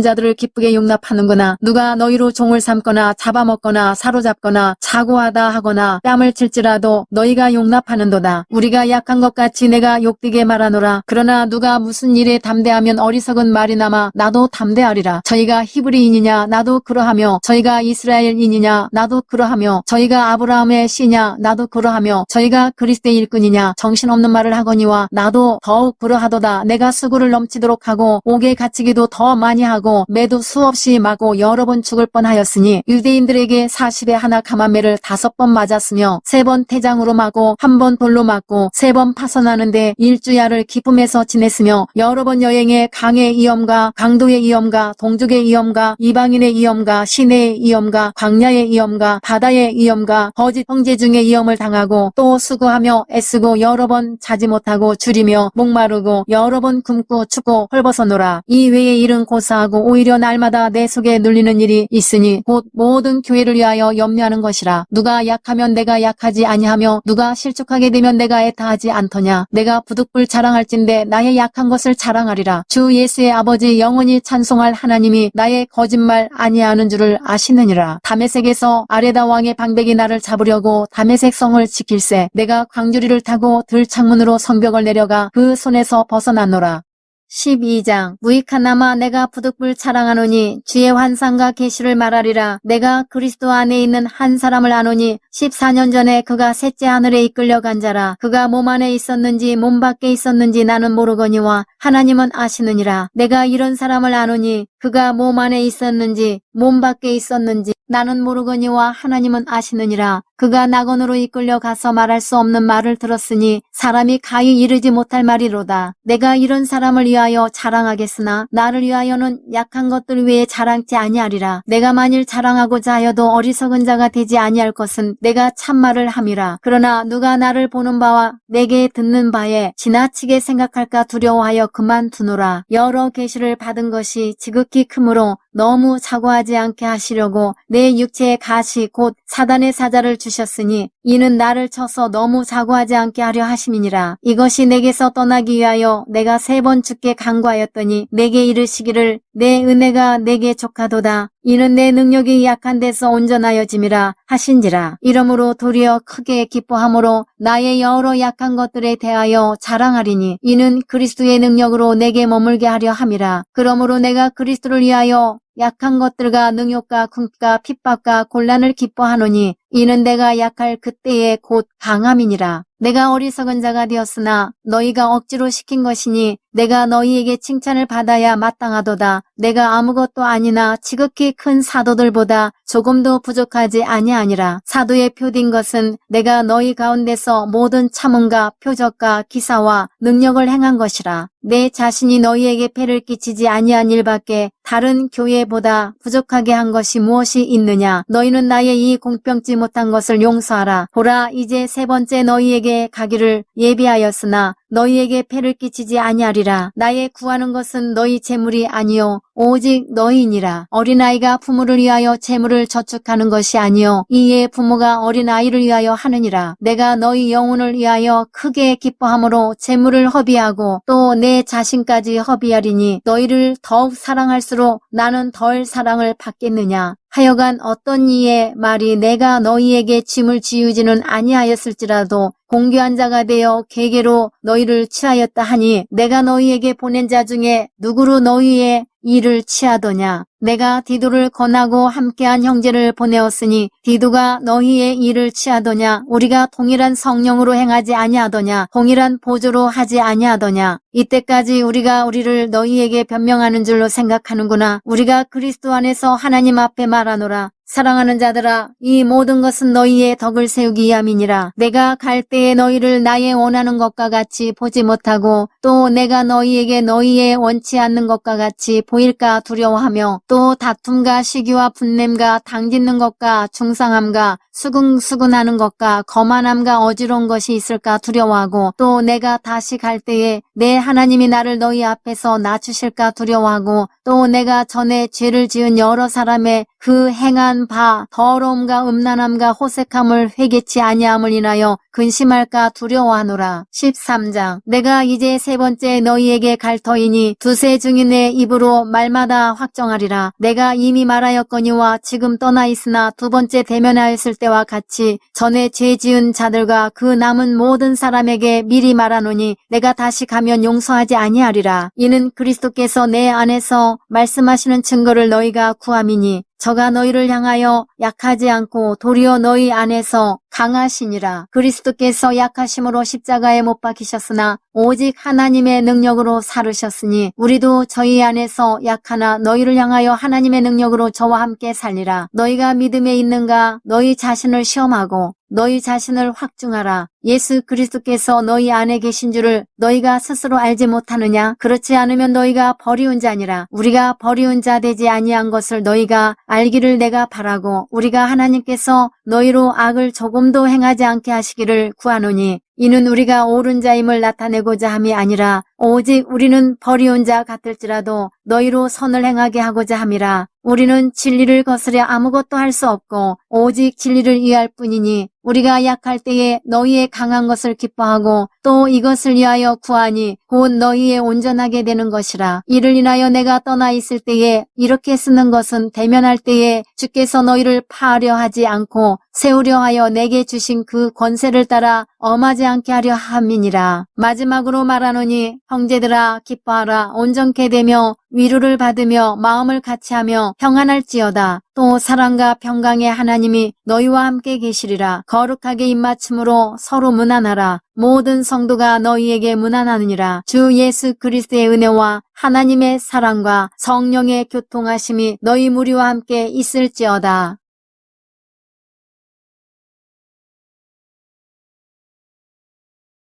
자들을 기쁘게 용납하는구나. 누가 너희로 종을 삼거나 잡아먹거나 사로잡거나 자고하다 하거나 뺨을 칠지라도 너희가 용납하는도다. 우리가 약한 것 같이 내가 욕되게 말하노라. 그러나 누가 무슨 일에 담대하면 어리석은 말이나마 나도 담대하리라. 저희가 히브리인이냐 나도 그러하며 저희가 이스라엘인이냐 나도 그러하며 저희가 아브라함의 씨냐 나도 그러하며 저희가 그리스도의 일꾼이냐 정신없는 말을 하거니와 나도 더욱 그러하도다. 내가 수고를 넘치도록 하고 옥에 갇히기도 더 많이 하고 매도 수없이 마고 여러 번 죽을 뻔하였으니 유대인들에게 40에 하나 가만매를 5번 맞았으며 3번 태장으로 맞고 1번 돌로 맞고 3번 파선하는데 일주야를 기쁨에서 지냈으며 여러 번 여행에 강의 위험과 강도의 위험과 동족의 위험과 이방인의 위험과 시내의 위험과 광야의 위험과 바다의 위험과 거짓 형제 중의 위험을 당하고 또 수고하며 애쓰고 여러 번 자지 못하고 줄이며 목마르고 여러 번 굶고 춥고 헐벗어노라. 이 외의 일은 고사하고 오히려 날마다 내 속에 눌리는 일이 있으니 곧 모든 교회를 위하여 염려하는 것이라. 누가 약하면 내가 약하지 아니하며 누가 실족하게 되면 내가 애타하지 않더냐. 내가 부득불 자랑할진대 나의 약한 것을 자랑하리라. 주 예수의 아버지 영원히 찬송할 하나님이 나의 거짓말 아니하는 줄을 아시느니라. 다메섹에서 아레다 왕의 방백이 나를 잡으려고 다메섹 성을 지킬세. 내가 광주리를 타고 들창문으로 성벽을 내려가 그 손에서 벗어났노라. 12장 무익하나마 내가 부득불 자랑하노니 주의 환상과 계시를 말하리라. 내가 그리스도 안에 있는 한 사람을 아노니 14년 전에 그가 셋째 하늘에 이끌려간 자라. 그가 몸 안에 있었는지 몸 밖에 있었는지 나는 모르거니와 하나님은 아시느니라. 내가 이런 사람을 아노니 그가 몸 안에 있었는지 몸 밖에 있었는지 나는 모르거니와 하나님은 아시느니라. 그가 낙원으로 이끌려 가서 말할 수 없는 말을 들었으니 사람이 가히 이르지 못할 말이로다. 내가 이런 사람을 위하여 자랑하겠으나 나를 위하여는 약한 것들 외에 자랑치 아니하리라. 내가 만일 자랑하고자 하여도 어리석은 자가 되지 아니할 것은 내가 참말을 함이라. 그러나 누가 나를 보는 바와 내게 듣는 바에 지나치게 생각할까 두려워하여 그만두노라. 여러 계시를 받은 것이 지극히 크므로 너무 사고하지 않게 하시려고 내 육체의 가시 곧 사단의 사자를 주셨으니 이는 나를 쳐서 너무 사고하지 않게 하려 하심이니라. 이것이 내게서 떠나기 위하여 내가 3번 주께 간구하였더니 내게 이르시기를 내 은혜가 내게 족하도다. 이는 내 능력이 약한 데서 온전하여짐이라 하신지라. 이러므로 도리어 크게 기뻐함으로 나의 여러 약한 것들에 대하여 자랑하리니 이는 그리스도의 능력으로 내게 머물게 하려 함이라. 그러므로 내가 그리스도를 위하여 약한 것들과 능욕과 궁핍과 핍박과 곤란을 기뻐하노니 이는 내가 약할 그때에 곧 강함이니라. 내가 어리석은 자가 되었으나 너희가 억지로 시킨 것이니 내가 너희에게 칭찬을 받아야 마땅하도다. 내가 아무것도 아니나 지극히 큰 사도들보다 조금도 부족하지 아니하니라. 사도의 표된 것은 내가 너희 가운데서 모든 참음과 표적과 기사와 능력을 행한 것이라. 내 자신이 너희에게 폐를 끼치지 아니한 일밖에 다른 교회보다 부족하게 한 것이 무엇이 있느냐. 너희는 나의 이 공평치 못한 것을 용서하라. 보라, 이제 3번째 너희에게 가기를 예비하였으나 너희에게 폐를 끼치지 아니하리라. 나의 구하는 것은 너희 재물이 아니요 오직 너희니라. 어린아이가 부모를 위하여 재물을 저축하는 것이 아니요 이에 부모가 어린아이를 위하여 하느니라. 내가 너희 영혼을 위하여 크게 기뻐함으로 재물을 허비하고 또 내 자신까지 허비하리니 너희를 더욱 사랑할수록 나는 덜 사랑을 받겠느냐. 하여간 어떤 이의 말이 내가 너희에게 짐을 지우지는 아니하였을지라도 공교한 자가 되어 괴계로 너희를 취하였다 하니 내가 너희에게 보낸 자 중에 누구로 너희의 일을 취하더냐. 내가 디도를 권하고 함께한 형제를 보내었으니 디도가 너희의 일을 취하더냐. 우리가 동일한 성령으로 행하지 아니하더냐. 동일한 보조로 하지 아니하더냐. 이때까지 우리가 우리를 너희에게 변명하는 줄로 생각하는구나. 우리가 그리스도 안에서 하나님 앞에 말하노라. 사랑하는 자들아, 이 모든 것은 너희의 덕을 세우기 위함이니라. 내가 갈 때에 너희를 나의 원하는 것과 같이 보지 못하고 또 내가 너희에게 너희의 원치 않는 것과 같이 보일까 두려워하며 또 다툼과 시기와 분냄과 당짓는 것과 중상함과 수근수근하는 것과 거만함과 어지러운 것이 있을까 두려워하고 또 내가 다시 갈 때에 내 하나님이 나를 너희 앞에서 낮추실까 두려워하고 또 내가 전에 죄를 지은 여러 사람의 그 행한 바 더러움과 음란함과 호색함을 회개치 아니함을 인하여 근심할까 두려워하노라. 13장. 내가 이제 3번째 너희에게 갈 터이니 두세 증인의 입으로 말마다 확정하리라. 내가 이미 말하였거니와 지금 떠나 있으나 2번째 대면하였을 때와 같이 전에 죄 지은 자들과 그 남은 모든 사람에게 미리 말하노니 내가 다시 가면 용서하지 아니하리라. 이는 그리스도께서 내 안에서 말씀하시는 증거를 너희가 구함이니 저가 너희를 향하여 약하지 않고 도리어 너희 안에서 강하시니라. 그리스도께서 약하심으로 십자가에 못 박히셨으나 오직 하나님의 능력으로 살으셨으니 우리도 저희 안에서 약하나 너희를 향하여 하나님의 능력으로 저와 함께 살리라. 너희가 믿음에 있는가? 너희 자신을 시험하고 너희 자신을 확증하라. 예수 그리스도께서 너희 안에 계신 줄을 너희가 스스로 알지 못하느냐? 그렇지 않으면 너희가 버리운 자니라. 우리가 버리운 자 되지 아니한 것을 너희가 알기를 내가 바라고 우리가 하나님께서 너희로 악을 조금도 행하지 않게 하시기를 구하노니 이는 우리가 옳은 자임을 나타내고자 함이 아니라 오직 우리는 버리운 자 같을지라도 너희로 선을 행하게 하고자 함이라. 우리는 진리를 거스려 아무것도 할 수 없고 오직 진리를 위할 뿐이니 우리가 약할 때에 너희의 강한 것을 기뻐하고 또 이것을 위하여 구하니 곧 너희의 온전하게 되는 것이라. 이를 인하여 내가 떠나 있을 때에 이렇게 쓰는 것은 대면할 때에 주께서 너희를 파하려 하지 않고 세우려 하여 내게 주신 그 권세를 따라 엄하지 않게 하려 함이니라. 마지막으로 말하노니 형제들아 기뻐하라. 온전케 되며 위로를 받으며 마음을 같이하며 평안할지어다. 또 사랑과 평강의 하나님이 너희와 함께 계시리라. 거룩하게 입맞춤으로 서로 문안하라. 모든 성도가 너희에게 문안하느니라. 주 예수 그리스도의 은혜와 하나님의 사랑과 성령의 교통하심이 너희 무리와 함께 있을지어다.